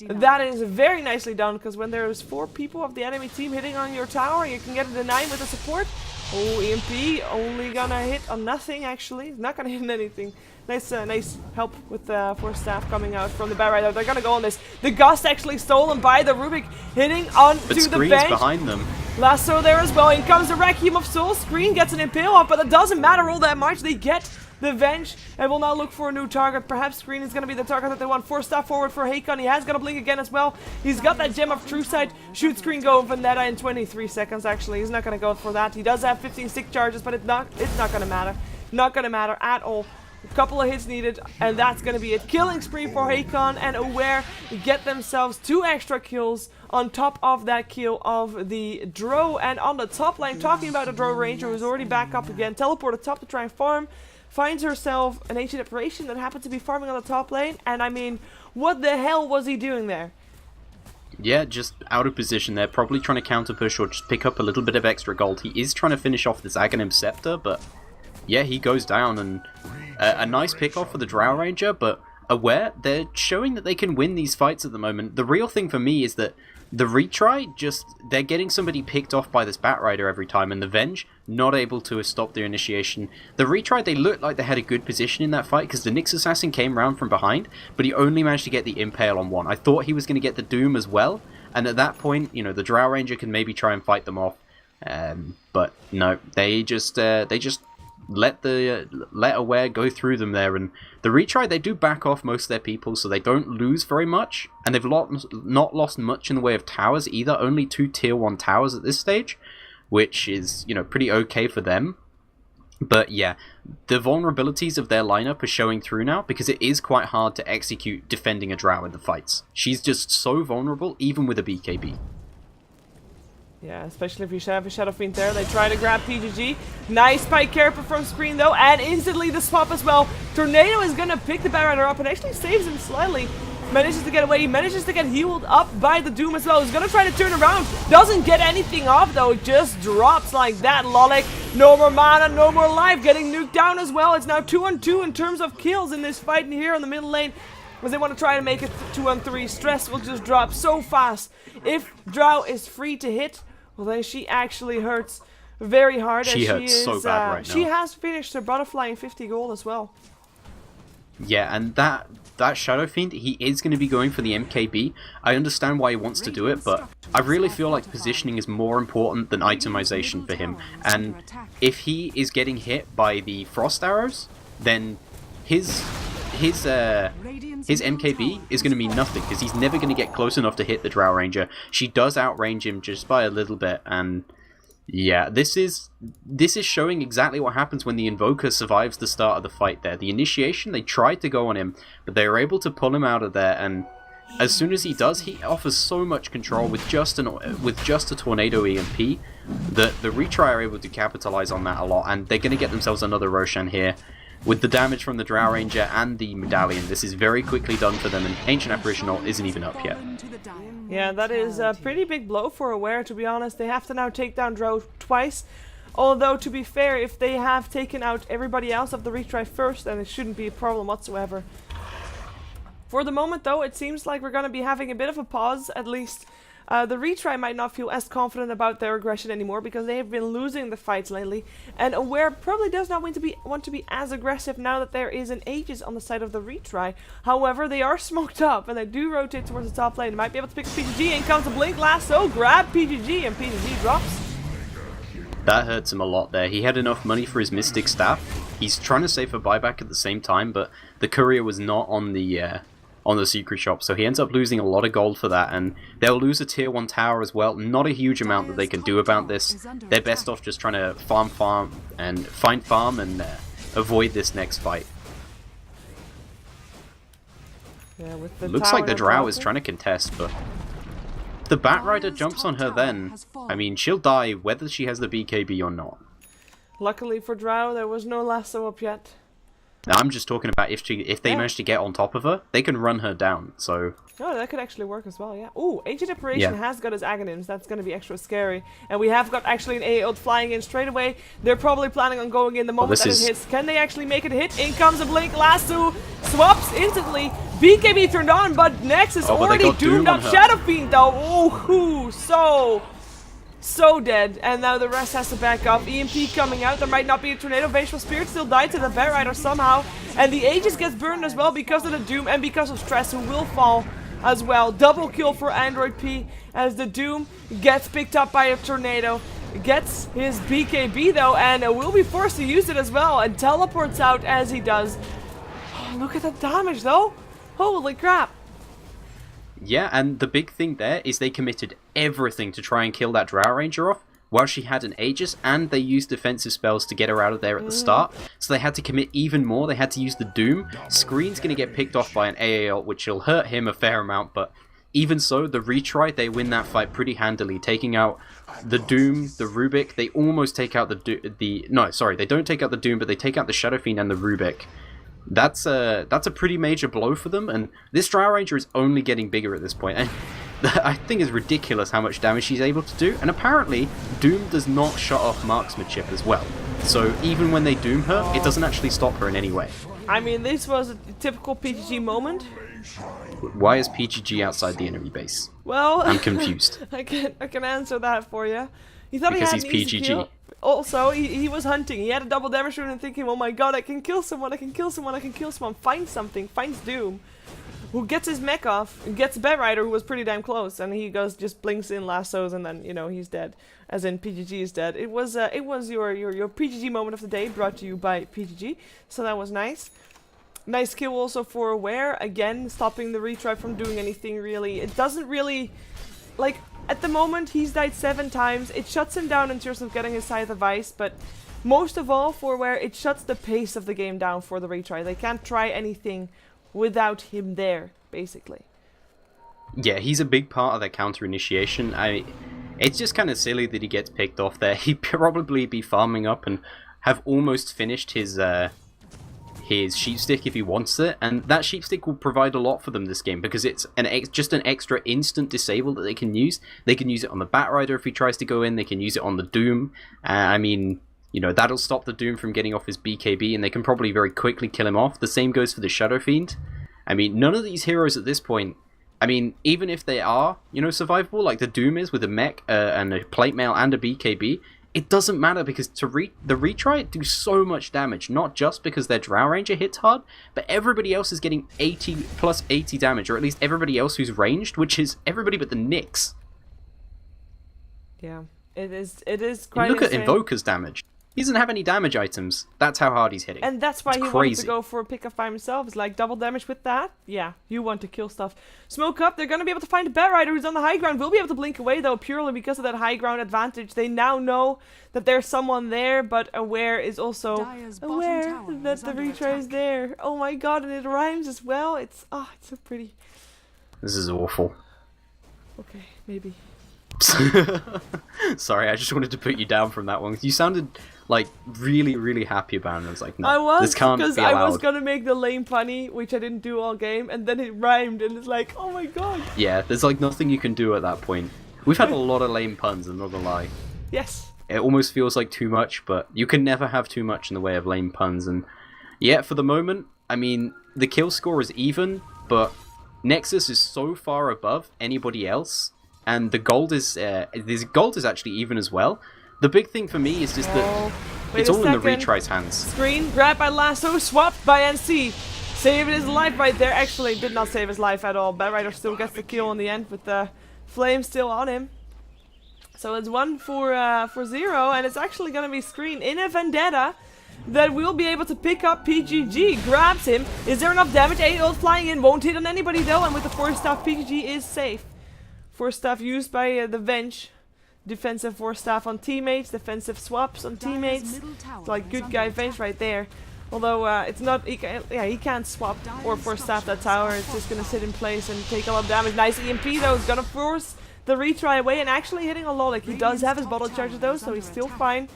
That is very nicely done, because when there's 4 people of the enemy team hitting on your tower, you can get a deny with the support. Oh, EMP only gonna hit on nothing, actually. It's not gonna hit on anything. Nice help with the force staff coming out from the bat right there. They're gonna go on this. The Gust actually stolen by the Rubik, hitting onto the bench. Behind them. Lasso there as well. In comes the Requiem of Souls. Screen gets an impale off, but it doesn't matter all that much. They get the Venge and will now look for a new target. Perhaps Screen is going to be the target that they want. Force staff forward for Hakon. He has got a blink again as well. He's got that Gem of True Sight. Shoot Screen go Vendetta in 23 seconds actually. He's not going to go for that. He does have 15 stick charges, but it's not going to matter. Not going to matter at all. A couple of hits needed, and that's going to be it. Killing spree for Hakon and Aware get themselves 2 extra kills on top of that kill of the Drow. And on the top lane, talking about the Drow Ranger, who's already back up again, teleported top to try and farm, finds herself an Ancient Apparition that happened to be farming on the top lane. And I mean, what the hell was he doing there? Yeah, just out of position there, probably trying to counter push or just pick up a little bit of extra gold. He is trying to finish off this Aghanim Scepter, but yeah, he goes down, and a nice pick off for the Drow Ranger, but Aware, they're showing that they can win these fights at the moment. The real thing for me is that the Retry, they're getting somebody picked off by this Batrider every time, and the Venge, not able to stop their initiation. The Retry, they looked like they had a good position in that fight, because the Nyx Assassin came round from behind, but he only managed to get the Impale on one. I thought he was going to get the Doom as well, and at that point, you know, the Drow Ranger can maybe try and fight them off. But no, they just let Aware go through them there, and the Retry, they do back off most of their people, so they don't lose very much, and they've not lost much in the way of towers either. Only 2 tier 1 towers at this stage, which is, you know, pretty okay for them. But yeah, the vulnerabilities of their lineup are showing through now, because it is quite hard to execute defending a Drow in the fights. She's just so vulnerable, even with a BKB. Yeah, especially if you have a Shadow Fiend there. They try to grab PGG. Nice spike Carapace from Screen though, and instantly the swap as well. Tornado is gonna pick the Batrider up and actually saves him slightly. Manages to get away. He manages to get healed up by the Doom as well. He's gonna try to turn around. Doesn't get anything off though. Just drops like that. Lolik, no more mana, no more life. Getting nuked down as well. It's now 2-on-2 in terms of kills in this fight here on the middle lane, because they want to try to make it 2-on-3. Stress will just drop so fast. If Drow is free to hit, well then she actually hurts very hard. She hurts so bad right now. She has finished her Butterfly in 50 gold as well. Yeah, and that Shadow Fiend, he is going to be going for the MKB. I understand why he wants to do it, but I really feel like positioning is more important than itemization for him. And if he is getting hit by the Frost Arrows, then his MKB is going to mean nothing, because he's never going to get close enough to hit the Drow Ranger. She does outrange him just by a little bit, and yeah, this is showing exactly what happens when the Invoker survives the start of the fight there. The initiation, they tried to go on him, but they were able to pull him out of there, and as soon as he does, he offers so much control with just a Tornado EMP that the Retry are able to capitalize on that a lot, and they're going to get themselves another Roshan here. With the damage from the Drow Ranger and the Medallion, this is very quickly done for them, and Ancient Apparition ult isn't even up yet. Yeah, that is a pretty big blow for Aware, to be honest. They have to now take down Drow twice. Although, to be fair, if they have taken out everybody else of the Retry first, then it shouldn't be a problem whatsoever. For the moment, though, it seems like we're going to be having a bit of a pause, at least. The Retry might not feel as confident about their aggression anymore, because they have been losing the fights lately. And Aware probably does not want to be as aggressive now that there is an Aegis on the side of the Retry. However, they are smoked up, and they do rotate towards the top lane. They might be able to pick up PGG, and comes a Blink Lasso, grab PGG, and PGG drops. That hurts him a lot there. He had enough money for his Mystic Staff. He's trying to save for buyback at the same time, but the courier was not on the secret shop, so he ends up losing a lot of gold for that, and they'll lose a tier 1 tower as well. Not a huge amount that they can do about this. They're best off just trying to farm and find farm and avoid this next fight. Yeah, with the looks like the Drow is trying to contest, but the Batrider jumps on her then. I mean, she'll die whether she has the BKB or not. Luckily for Drow, there was no lasso up yet. Now, I'm just talking about if they manage to get on top of her, they can run her down, so... Oh, that could actually work as well, yeah. Ooh, Ancient Apparition has got his Aghanims. That's going to be extra scary. And we have got actually an AA ult flying in straight away. They're probably planning on going in the moment that it hits. Can they actually make it hit? In comes a Blink Lasso. Swaps instantly. BKB turned on, but Nexus but they already got Doom doomed on up her. Shadow Fiend though. Oh, so dead. And now the rest has to back up. EMP coming out. There might not be a tornado. Vengeful Spirit still died to the Bat Rider somehow. And the Aegis gets burned as well because of the Doom and because of Stress, who will fall as well. Double kill for Android P as the Doom gets picked up by a tornado. Gets his BKB though, and will be forced to use it as well, and teleports out as he does. Oh, look at the damage though. Holy crap. Yeah, and the big thing there is they committed everything to try and kill that Drow Ranger off while she had an Aegis, and they used defensive spells to get her out of there at the start. So they had to commit even more. They had to use the Doom. Screen's going to get picked off by an AA ult, which will hurt him a fair amount, but even so, the Retry, they win that fight pretty handily, taking out the Doom, the Rubik. They almost take out no, sorry, they don't take out the Doom, but they take out the Shadow Fiend and the Rubik. That's a pretty major blow for them, and this Drow Ranger is only getting bigger at this point. And I think it's ridiculous how much damage she's able to do, and apparently Doom does not shut off marksmanship as well. So even when they Doom her, it doesn't actually stop her in any way. I mean, this was a typical PGG moment. Why is PGG outside the enemy base? Well, I'm confused. I can answer that for you. He thought Because he had he's an easy PGG. kill. Also, he was hunting. He had a double damage rune and thinking, oh my god, I can kill someone, I can kill someone, I can kill someone. Finds something, finds Doom, who gets his mech off, and gets Bat Rider, who was pretty damn close, and he goes, just blinks in lassos, and then, you know, he's dead. As in, PGG is dead. It was your PGG moment of the day, brought to you by PGG, so that was nice. Nice kill also for Aware, again, stopping the Retry from doing anything really. It doesn't really, like, at the moment he's died 7 times. It shuts him down in terms of getting his Scythe of Ice, but most of all for Aware, it shuts the pace of the game down for the Retry. They can't try anything without him there, basically. Yeah, he's a big part of their counter initiation. It's just kind of silly that he gets picked off there. He'd probably be farming up and have almost finished his sheepstick if he wants it, and that sheepstick will provide a lot for them this game because it's just an extra instant disable that they can use. They can use it on the Bat Rider if he tries to go in. They can use it on the Doom. I mean, you know, that'll stop the Doom from getting off his BKB, and they can probably very quickly kill him off. The same goes for the Shadow Fiend. I mean, none of these heroes at this point, I mean, even if they are, you know, survivable, like the Doom is with a mech and a plate mail and a BKB, it doesn't matter because the Retry do so much damage, not just because their Drow Ranger hits hard, but everybody else is getting 80 plus 80 damage, or at least everybody else who's ranged, which is everybody but the Nyx. Yeah, it is quite Look insane. at Invoker's damage. He doesn't have any damage items. That's how hard he's hitting. And that's why It's he wanted to crazy. go for a pickup by himself. It's like double damage with that. Yeah, you want to kill stuff. Smoke up. They're going to be able to find a Bat Rider who's on the high ground. Will be able to blink away though, purely because of that high ground advantage. They now know that there's someone there, but Aware is also Dire's bottom aware tower that is the under Retry is attack. there. Oh my god, and it rhymes as well. It's so pretty. This is awful. Okay, maybe. Sorry, I just wanted to put you down from that one. You sounded like really, really happy about it. I was like, no, I was, this can't because be I allowed. was gonna make the lame punny, which I didn't do all game, and then it rhymed, and it's like, oh my god. Yeah, there's like nothing you can do at that point. We've had a lot of lame puns, I'm not gonna lie. Yes. It almost feels like too much, but you can never have too much in the way of lame puns. And yeah, for the moment, I mean, the kill score is even, but Nexus is so far above anybody else, and the gold is actually even as well. The big thing for me is just that it's all in the Retry's hands. Screen, grabbed by Lasso, swapped by NC. Saving his life right there. Actually, did not save his life at all. Bat Rider still gets the kill in the end with the flame still on him. So it's 1 for 0, and it's actually going to be Screen in a Vendetta that will be able to pick up PGG. Grabs him. Is there enough damage? 8 ult flying in. Won't hit on anybody though, and with the 4-staff, PGG is safe. 4-staff used by the Venge. Defensive 4-staff on teammates, defensive swaps on teammates. It's like good guy Venge right there. Although it's not, he can't swap or 4-staff that tower. It's just gonna sit in place and take a lot of damage. Nice EMP though, is gonna force the Retry away and actually hitting a lot. Like he does have his bottle charger though, so he's still fine.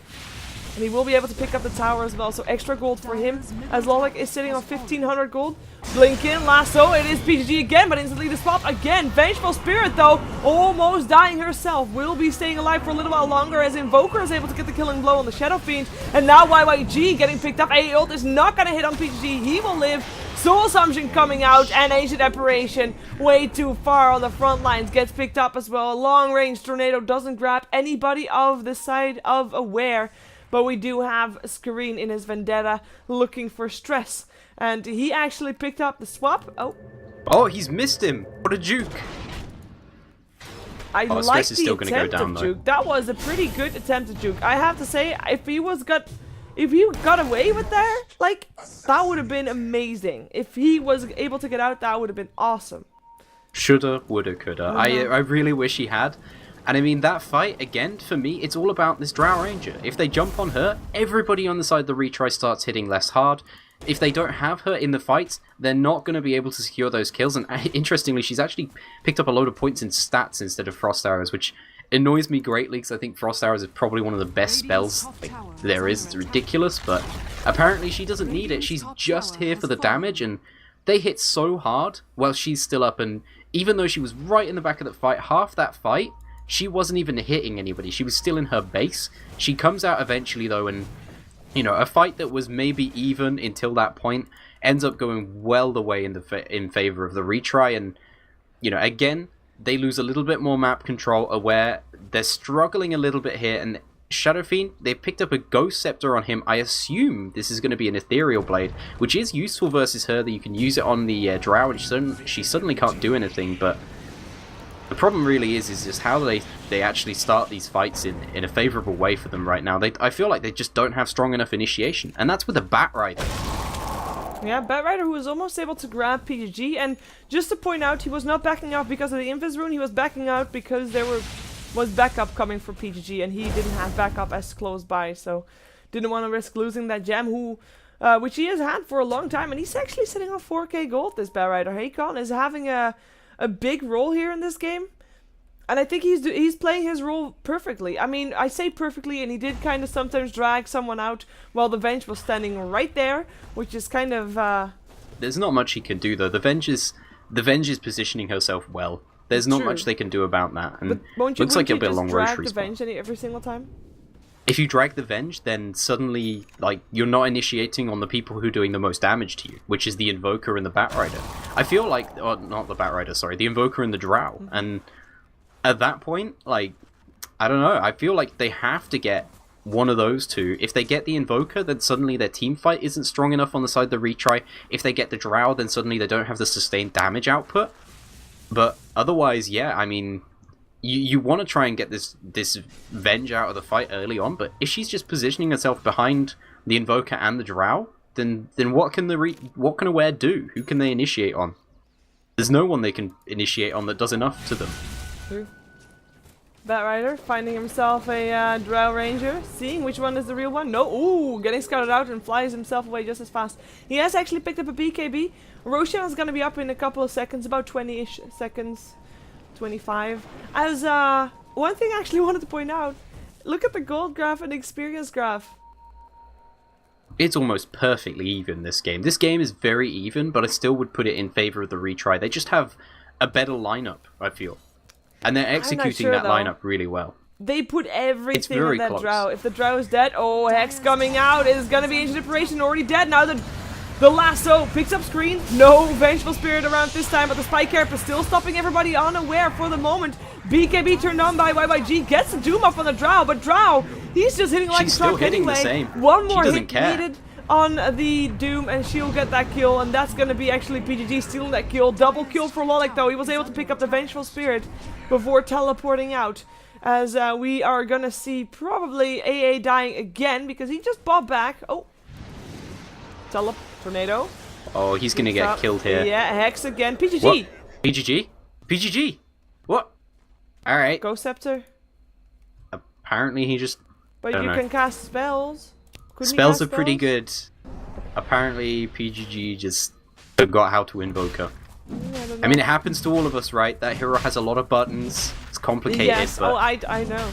And he will be able to pick up the tower as well, so extra gold for him. As Lolic is sitting on 1500 gold. Blink in, Lasso, it is PGG again, but instantly the swap again. Vengeful Spirit though, almost dying herself. Will be staying alive for a little while longer as Invoker is able to get the killing blow on the Shadow Fiend. And now YYG getting picked up. A ult is not going to hit on PGG. He will live. Soul Assumption coming out, and Ancient Apparition way too far on the front lines gets picked up as well. Long range tornado doesn't grab anybody of the side of Aware, but we do have Screen in his Vendetta looking for stress, and he actually picked up the swap. Oh, he's missed him. What a juke. I like the attempt of juke. That was a pretty good attempt at juke. I have to say, if he got away with that, like, that would have been amazing. If he was able to get out, that would have been awesome. Shoulda, woulda, coulda. I really wish he had. And I mean, that fight, again, for me, it's all about this Drow Ranger. If they jump on her, everybody on the side of the retry starts hitting less hard. If they don't have her in the fights, they're not going to be able to secure those kills. And interestingly, she's actually picked up a load of points in stats instead of Frost Arrows, which annoys me greatly because I think Frost Arrows is probably one of the best spells there is. It's ridiculous, but apparently she doesn't need it. She's just here for the damage, and they hit so hard while she's still up. And even though she was right in the back of the fight, half that fight, she wasn't even hitting anybody. She was still in her base. She comes out eventually, though, and you know, a fight that was maybe even until that point ends up going well the way in favor of the retry. And you know, again, they lose a little bit more map control. Aware, they're struggling a little bit here, and Shadow Fiend, they picked up a Ghost Scepter on him. I assume this is going to be an Ethereal Blade, which is useful versus her, that you can use it on the Drow, and she suddenly can't do anything. But the problem really is just how they actually start these fights in a favourable way for them right now. I feel like they just don't have strong enough initiation, and that's with a Bat Rider. Yeah, Bat Rider, who was almost able to grab PGG, and just to point out, he was not backing out because of the Invis rune, he was backing out because there was backup coming for PGG, and he didn't have backup as close by, so didn't want to risk losing that gem, which he has had for a long time, and he's actually sitting on 4k gold, this Bat Rider. Hakon is having a big role here in this game, and I think he's playing his role perfectly. I mean, I say perfectly, and he did kind of sometimes drag someone out while the Venge was standing right there, which is kind of There's not much he can do, though. The Venge is positioning herself well. There's not much they can do about that, and looks like it'll be a long road to respawn. The Venge every single time? If you drag the Venge, then suddenly, like, you're not initiating on the people who are doing the most damage to you, which is the Invoker and the Bat Rider. I feel like, or not the Bat Rider, sorry, the Invoker and the Drow. And at that point, like, I don't know, I feel like they have to get one of those two. If they get the Invoker, then suddenly their team fight isn't strong enough on the side of the retry. If they get the Drow, then suddenly they don't have the sustained damage output. But otherwise, yeah, I mean, you want to try and get this Venge out of the fight early on, but if she's just positioning herself behind the Invoker and the Drow, then what can Aware do? Who can they initiate on? There's no one they can initiate on that does enough to them. True. Bat Rider finding himself a Drow Ranger, seeing which one is the real one. No, ooh, getting scouted out and flies himself away just as fast. He has actually picked up a BKB. Roshan is going to be up in a couple of seconds, about 20-ish seconds. 25. As one thing I actually wanted to point out, look at the gold graph and the experience graph. It's almost perfectly even, this game. This game is very even, but I still would put it in favor of the retry. They just have a better lineup, I feel. And they're executing that lineup really well. They put everything in that Drow. If the Drow is dead, oh, Hex coming out. It is going to be Ancient Apparition, already dead. Now the lasso picks up Screen. No Vengeful Spirit around this time, but the Spike Carp is still stopping everybody unaware for the moment. BKB turned on by YYG, gets the Doom up on the Drow, but Drow, he's just hitting like a truck anyway. One more hit needed on the Doom, and she'll get that kill, and that's gonna be actually PGG stealing that kill. Double kill for Lolik, though. He was able to pick up the Vengeful Spirit before teleporting out. As we are gonna see probably AA dying again, because he just bobbed back. Oh. Tornado. Oh, he's gonna get killed here. Yeah, Hex again. PGG. What? PGG? PGG? What? Alright. Ghost Scepter. Apparently he just... But you can cast spells. Spells are pretty good. Apparently PGG just forgot how to invoke her. I mean, it happens to all of us, right? That hero has a lot of buttons. It's complicated. Yes, but... oh, I know.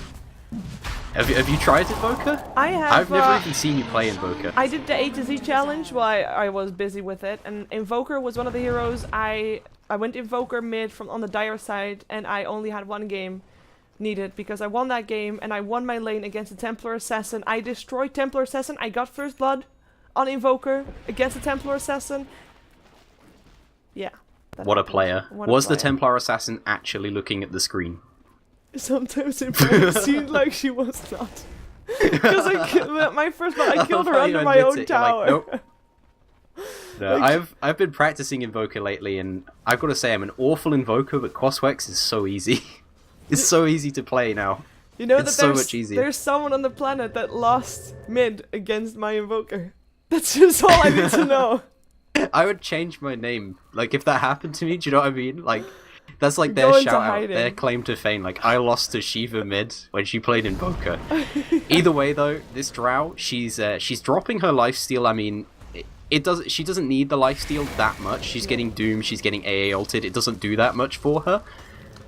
Have you tried Invoker? I have. I've never even seen you play Invoker. I did the A to Z challenge while I was busy with it, and Invoker was one of the heroes. I went Invoker mid on the Dire side, and I only had one game needed because I won that game, and I won my lane against the Templar Assassin. I destroyed Templar Assassin. I got first blood on Invoker against the Templar Assassin. Yeah. What a player. Was the Templar Assassin actually looking at the screen? Sometimes it seemed like she was not. Because my first one, I killed her under my own tower. Like, nope. No, I've been practicing Invoker lately, and I've got to say I'm an awful Invoker, but Coswex is so easy. It's so easy to play now. You know it's that so much easier. There's someone on the planet that lost mid against my Invoker. That's just all I need to know. I would change my name. Like, if that happened to me, do you know what I mean? Like, that's like their shout-out, their claim to fame. Like, I lost to Shiva mid when she played Invoker. Either way, though, this Drow, she's dropping her lifesteal. I mean, she doesn't need the lifesteal that much. She's getting Doom, she's getting AA ulted. It doesn't do that much for her.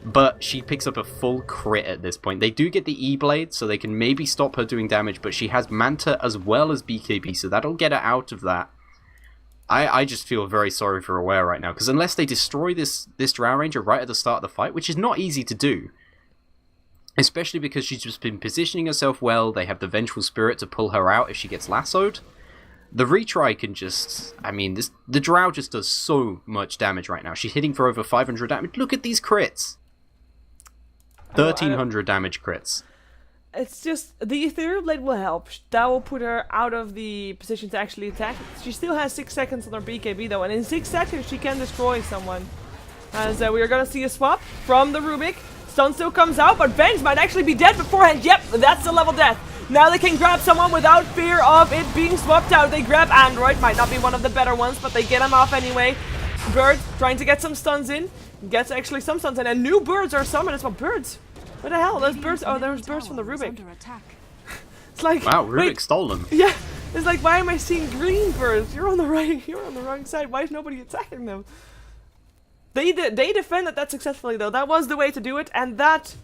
But she picks up a full crit at this point. They do get the E-Blade, so they can maybe stop her doing damage, but she has Manta as well as BKB, so that'll get her out of that. I just feel very sorry for Aware right now, because unless they destroy this Drow Ranger right at the start of the fight, which is not easy to do, especially because she's just been positioning herself well, they have the Vengeful Spirit to pull her out if she gets lassoed, the Retry can just... I mean, the Drow just does so much damage right now. She's hitting for over 500 damage. Look at these crits! 1,300 damage crits. It's just, the Ethereal Blade will help. That will put her out of the position to actually attack. She still has 6 seconds on her BKB though, and in 6 seconds she can destroy someone. As we are gonna see a swap from the Rubik. Stun still comes out, but Venge might actually be dead beforehand. Yep, that's the level death. Now they can grab someone without fear of it being swapped out. They grab Android, might not be one of the better ones, but they get him off anyway. Bird trying to get some stuns in. Gets actually some stuns in, and new birds are summoned as well. Birds? What the hell? Those birds? Oh, there's birds from the Rubik. It's like, wow, Rubik stole them. Yeah, it's like, why am I seeing green birds? You're on the wrong side. Why is nobody attacking them? They defended that successfully though. That was the way to do it, and that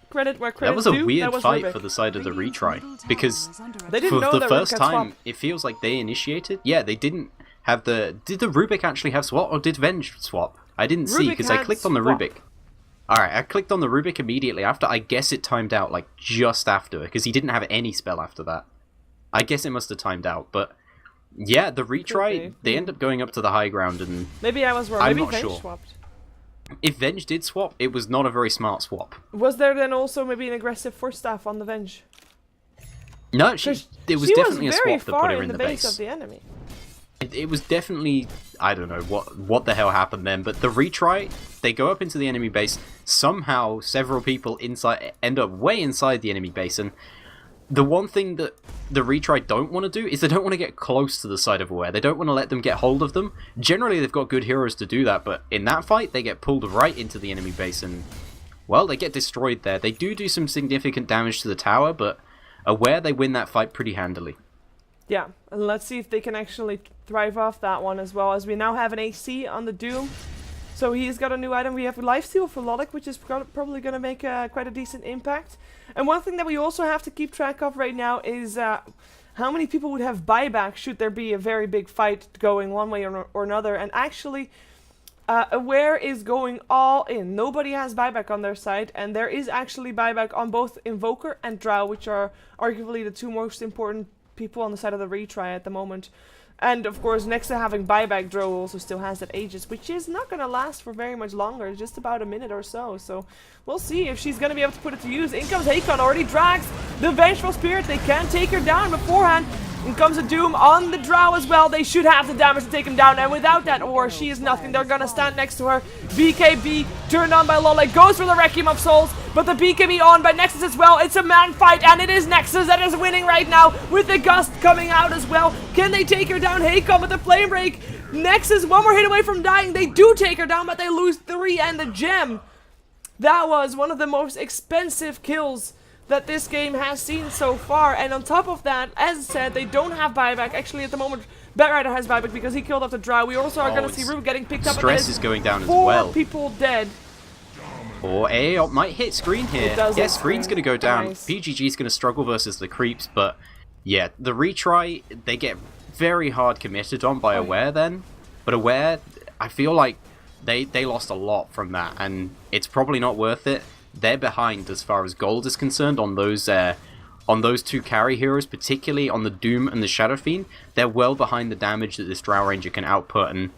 credit where credit due. That was a weird fight Rubik. for the side of the Retry, because they didn't know for the first time swap. it feels like they initiated. Yeah, they didn't have the. Did the Rubik actually have swap, or did Venge swap? I didn't see because I clicked on the swap. Rubik. Alright, I clicked on the Rubik immediately after. I guess it timed out, like, just after, because he didn't have any spell after that. I guess it must have timed out, but... Yeah, the Retry, they end up going up to the high ground, and... Maybe I was wrong. I'm Maybe not Venge sure. swapped. If Venge did swap, it was not a very smart swap. Was there then also maybe an aggressive force staff on the Venge? No, it was definitely a swap to put her in the base base. Of the enemy. It was definitely, I don't know what the hell happened then, but the Retry, they go up into the enemy base, somehow several people inside end up way inside the enemy base, and the one thing that the Retry don't want to do is they don't want to get close to the side of Aware. They don't want to let them get hold of them. Generally, they've got good heroes to do that, but in that fight, they get pulled right into the enemy base, and, well, they get destroyed there. They do some significant damage to the tower, but Aware, they win that fight pretty handily. Yeah, and let's see if they can actually thrive off that one as well, as we now have an AC on the Doom. So he's got a new item. We have Lifesteal for Lodic, which is probably going to make quite a decent impact. And one thing that we also have to keep track of right now is how many people would have buyback should there be a very big fight going one way or another. And actually, Aware is going all in. Nobody has buyback on their side, and there is actually buyback on both Invoker and Drow, which are arguably the two most important people on the side of the Retry at the moment. And of course, next to having buyback, Drow also still has that Aegis, which is not going to last for very much longer, just about a minute or so. So we'll see if she's going to be able to put it to use. In comes Hakon, already drags the Vengeful Spirit. They can take her down beforehand. In comes a Doom on the Drow as well. They should have the damage to take him down, and without that ore, she is nothing. They're gonna stand next to her. BKB turned on by Lola, goes for the Requiem of Souls, but the BKB on by Nexus as well. It's a man fight, and it is Nexus that is winning right now, with the Gust coming out as well. Can they take her down? Haycom with the Flame Break. Nexus, one more hit away from dying. They do take her down, but they lose 3 and the gem. That was one of the most expensive kills that this game has seen so far, and on top of that, as I said, they don't have buyback. Actually, at the moment, Batrider has buyback because he killed off the Drow. We also are going to see Rube getting picked up. Stress is going down as well. 4 people dead. Or AA might hit screen here. Yeah, screen's going to go down. Nice. PGG's going to struggle versus the creeps, but yeah, the Retry, they get very hard committed on by Aware then. But Aware, I feel like they lost a lot from that, and it's probably not worth it. They're behind as far as gold is concerned on those two carry heroes, particularly on the Doom and the Shadow Fiend. They're well behind the damage that this Drow Ranger can output, and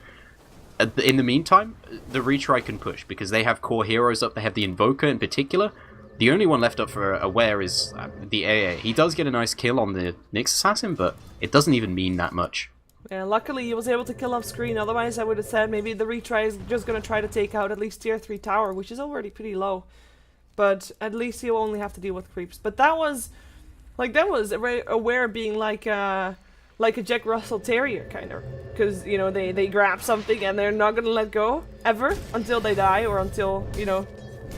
In the meantime, the Retry can push, because they have core heroes up. They have the Invoker in particular. The only one left up for Aware is the AA. He does get a nice kill on the Nyx Assassin, but it doesn't even mean that much. Yeah, luckily he was able to kill off screen, otherwise I would have said maybe the Retry is just going to try to take out at least tier 3 tower, which is already pretty low. But at least he'll only have to deal with creeps. But that was Aware being like a Jack Russell Terrier, kind of. Because, you know, they grab something and they're not going to let go, ever, until they die, or until, you know...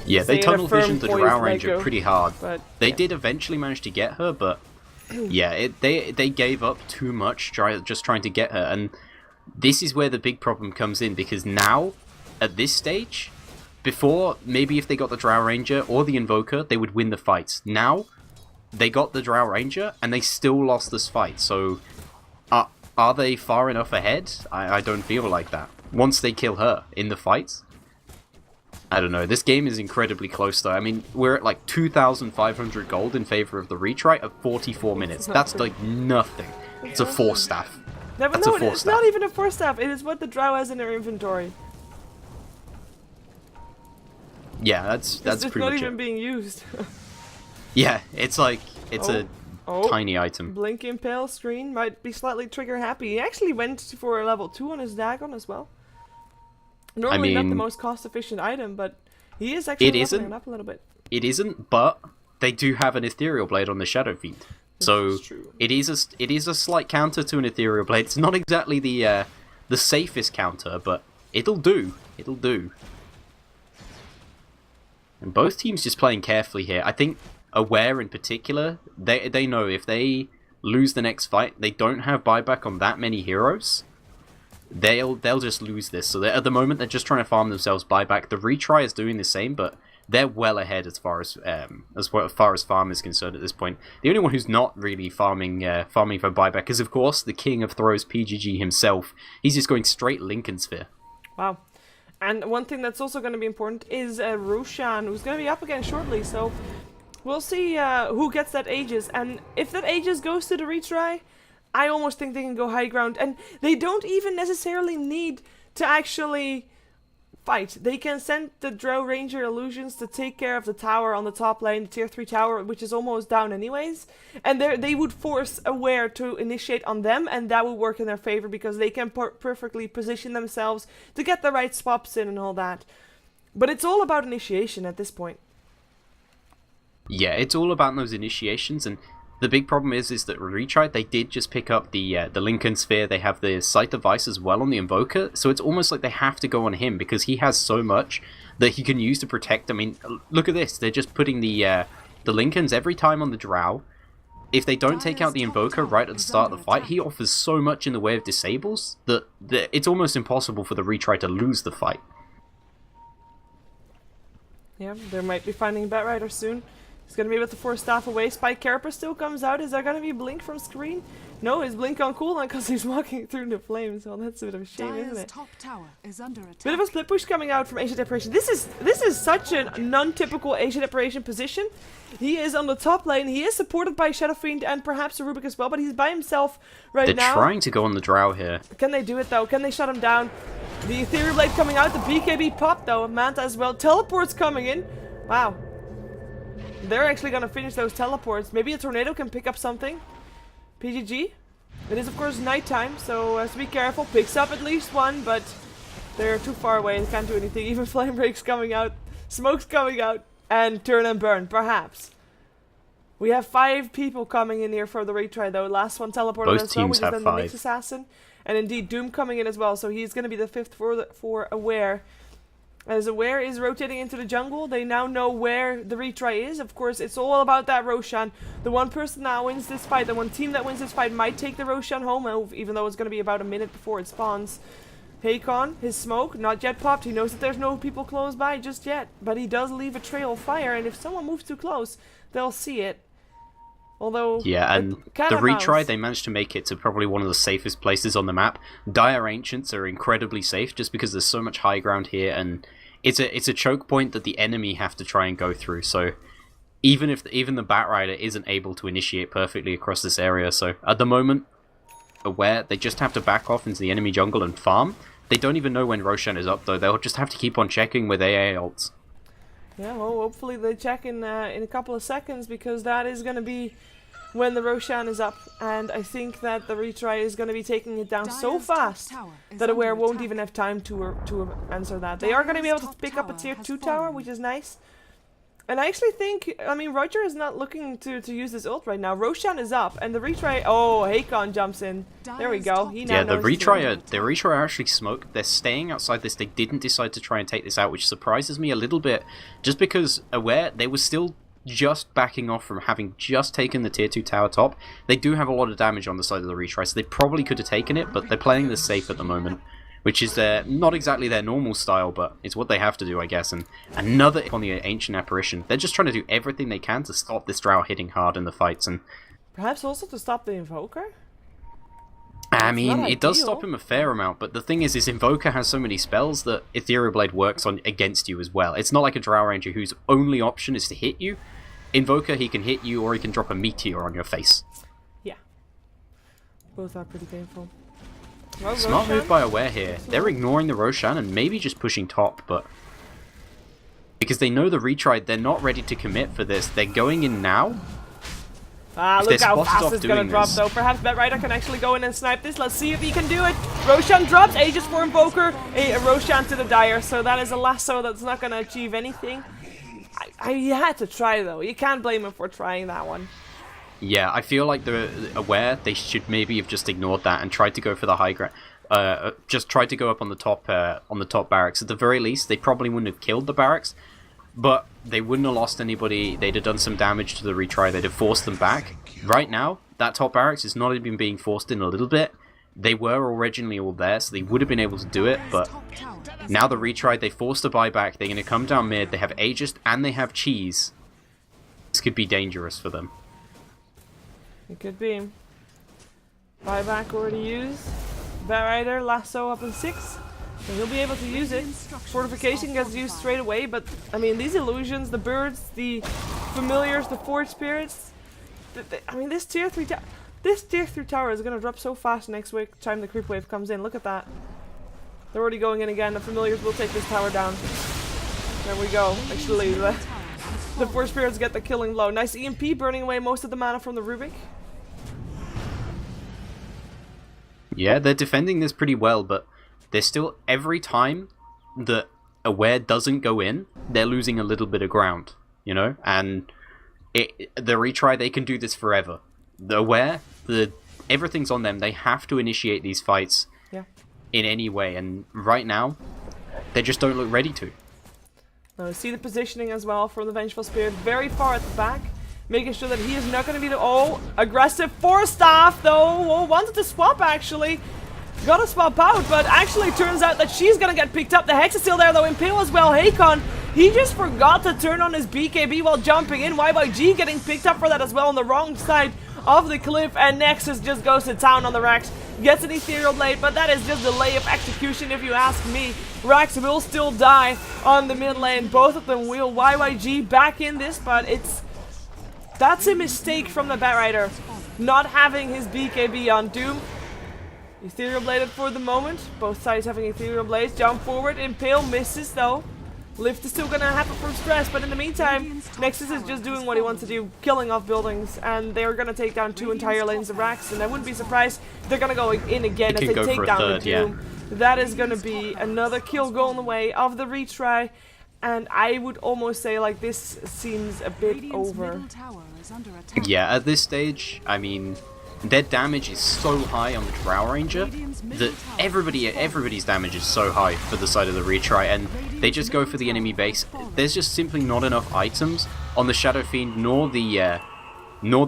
Yeah, they tunnel visioned the Drow Ranger pretty hard. But, they did eventually manage to get her, but... yeah, they gave up too much just trying to get her, and this is where the big problem comes in, because now, at this stage, before, maybe if they got the Drow Ranger or the Invoker, they would win the fights. Now, they got the Drow Ranger, and they still lost this fight, so are they far enough ahead? I don't feel like that. Once they kill her in the fights, I don't know. This game is incredibly close, though. I mean, we're at like 2,500 gold in favor of the retry at 44 minutes. That's like nothing. It's a 4-staff. That's a 4-staff. It's not even a 4-staff. It is what the Drow has in their inventory. Yeah, that's pretty much it. It's not even being used. Yeah, it's like, it's a tiny item. Blink Impale screen might be slightly trigger happy. He actually went for a level 2 on his Dagon as well. Normally not the most cost-efficient item, but he is actually leveling it up a little bit. It isn't, but they do have an Ethereal Blade on the Shadow Fiend. So it is a slight counter to an Ethereal Blade. It's not exactly the safest counter, but it'll do. It'll do. And both teams just playing carefully here. I think Aware in particular, they know if they lose the next fight, they don't have buyback on that many heroes. They'll just lose this. So at the moment, they're just trying to farm themselves buyback. The retry is doing the same, but they're well ahead as far as farm is concerned at this point. The only one who's not really farming for buyback is, of course, the king of throws, PGG himself. He's just going straight Lincoln Sphere. Wow. And one thing that's also going to be important is Roshan, who's going to be up again shortly. So we'll see who gets that Aegis. And if that Aegis goes to the retry, I almost think they can go high ground. And they don't even necessarily need to actually fight. They can send the Drow Ranger Illusions to take care of the tower on the top lane, the tier 3 tower, which is almost down anyways. And they would force Aware to initiate on them, and that would work in their favor because they can perfectly position themselves to get the right swaps in and all that. But it's all about initiation at this point. Yeah, it's all about those initiations, and the big problem is that Retry, they did just pick up the Lincoln Sphere. They have the Scythe of Vice as well on the Invoker, so it's almost like they have to go on him because he has so much that he can use to protect. I mean, look at this. They're just putting the Lincolns every time on the Drow. If they don't take out the Invoker right at the start of the fight, he offers so much in the way of disables that it's almost impossible for the Retry to lose the fight. Yeah, they might be finding Batrider soon. He's going to be able to force staff away. Spike Carapace still comes out. Is there going to be Blink from screen? No, his Blink on cooldown because he's walking through the flames. Well, that's a bit of a shame, isn't it? Top tower is under attack. Bit of a split push coming out from Ancient Deparation. This is such a non-typical Ancient Deparation position. He is on the top lane. He is supported by Shadow Fiend and perhaps a Rubik as well, but he's by himself right now. They're trying to go on the Drow here. Can they do it though? Can they shut him down? The Ethereal Blade coming out. The BKB pop though. Manta as well. Teleports coming in. Wow. They're actually going to finish those teleports. Maybe a tornado can pick up something. PGG. It is, of course, nighttime, so has to be careful. Picks up at least one, but they're too far away and can't do anything. Even Flame Break's coming out. Smoke's coming out. And Turn and Burn, perhaps. We have 5 people coming in here for the retry, though. Last one teleported Both as well, teams which is have then the 5. Nyx Assassin. And indeed, Doom coming in as well, so he's going to be the 5th for Aware. As Aware is rotating into the jungle, they now know where the retry is. Of course, it's all about that Roshan. The one person that wins this fight, the one team that wins this fight might take the Roshan home, even though it's going to be about a minute before it spawns. Hakon, his smoke, not yet popped. He knows that there's no people close by just yet, but he does leave a trail of fire, and if someone moves too close, they'll see it. Although, yeah, and the retry, they managed to make it to probably one of the safest places on the map. Dire Ancients are incredibly safe just because there's so much high ground here, and it's a choke point that the enemy have to try and go through. So even the Batrider isn't able to initiate perfectly across this area, so at the moment, Aware, they just have to back off into the enemy jungle and farm. They don't even know when Roshan is up, though. They'll just have to keep on checking with AA ults. Yeah, well, hopefully they check in a couple of seconds, because that is going to be when the Roshan is up. And I think that the Retry is going to be taking it down so fast that Aware won't even have time to answer that. They are going to be able to pick up a tier 2 tower, which is nice. And I actually think, I mean, Roger is not looking to use this ult right now. Roshan is up, and the Retry... Oh, Hakon jumps in. There we go. He now knows the Retry are actually smoked. They're staying outside this. They didn't decide to try and take this out, which surprises me a little bit. Just because Aware, they were still just backing off from having just taken the tier 2 tower top. They do have a lot of damage on the side of the Retry, so they probably could have taken it, but they're playing this safe at the moment. Which is not exactly their normal style, but it's what they have to do, I guess. And another on the Ancient Apparition. They're just trying to do everything they can to stop this Drow hitting hard in the fights. And perhaps also to stop the Invoker? I mean, it does stop him a fair amount, but the thing is Invoker has so many spells that Ethereal Blade works on against you as well. It's not like a Drow Ranger whose only option is to hit you. Invoker, he can hit you, or he can drop a meteor on your face. Yeah. Both are pretty painful. Well, smart move by Aware here. They're ignoring the Roshan and maybe just pushing top, but... because they know the Retry, they're not ready to commit for this. They're going in now. Ah, look how fast it's gonna drop though. Perhaps Batrider can actually go in and snipe this. Let's see if he can do it. Roshan drops, Aegis for Invoker, a Roshan to the Dire, so that is a lasso that's not gonna achieve anything. I had to try though. You can't blame him for trying that one. Yeah, I feel like they're Aware. They should maybe have just ignored that and tried to go for the high ground. Just tried to go up on the top barracks. At the very least, they probably wouldn't have killed the barracks, but they wouldn't have lost anybody. They'd have done some damage to the Retry. They'd have forced them back. Right now, that top barracks is not even being forced in a little bit. They were originally all there, so they would have been able to do it, but now the Retry, they forced a buyback. They're going to come down mid. They have Aegis and they have Cheese. This could be dangerous for them. It could be. Buyback already used. Batrider, lasso up in 6. So he'll be able to use it. Fortification gets used straight away, but I mean, these illusions, the birds, the familiars, the forge spirits. I mean, this tier 3 tower is gonna drop so fast next week time the creep wave comes in. Look at that. They're already going in again. The familiars will take this tower down. There we go. Actually, the forge spirits get the killing blow. Nice EMP burning away most of the mana from the Rubik. Yeah, they're defending this pretty well, but they're still, every time that Aware doesn't go in, they're losing a little bit of ground, you know? And the Retry, they can do this forever. The Aware, everything's on them. They have to initiate these fights in any way, and right now, they just don't look ready to. Now, see the positioning as well from the Vengeful Spirit, very far at the back. Making sure that he is not going to be the... Oh, aggressive Force Staff, though. Oh, wanted to swap, actually. Gotta swap out, but actually turns out that she's going to get picked up. The Hex is still there, though. Impale as well. Hakon, he just forgot to turn on his BKB while jumping in. YYG getting picked up for that as well on the wrong side of the cliff. And Nexus just goes to town on the Rax. Gets an Ethereal Blade, but that is just delay of execution if you ask me. Rax will still die on the mid lane. Both of them will. YYG back in this, but that's a mistake from the Batrider, not having his BKB on Doom. Ethereal Bladed for the moment. Both sides having Ethereal Blades. Jump forward. Impale misses though. Lift is still going to happen from stress, but in the meantime, Nexus is just doing what he wants to do, killing off buildings, and they're going to take down 2 entire lanes of Rax, and I wouldn't be surprised if they're going to go in again as they take down the Doom. That is going to be another kill going the way of the retry. And I would almost say, like, this seems a bit over. Yeah, at this stage, I mean, their damage is so high on the Drow Ranger that everybody's damage is so high for the side of the retry, and they just go for the enemy base. There's just simply not enough items on the Shadow Fiend nor the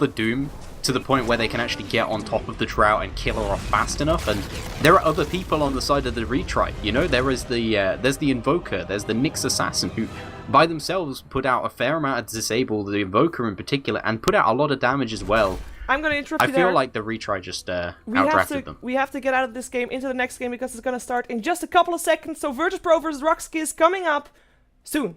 Doom to the point where they can actually get on top of the Drow and kill her off fast enough. And there are other people on the side of the retry, you know. There's the Invoker, there's the Nyx Assassin, who by themselves put out a fair amount of disable, the Invoker in particular, and put out a lot of damage as well. I'm going to interrupt you there. I feel like the retry just outdrafted them. We have to get out of this game into the next game because it's going to start in just a couple of seconds. So Virtus Pro vs Roxy is coming up soon.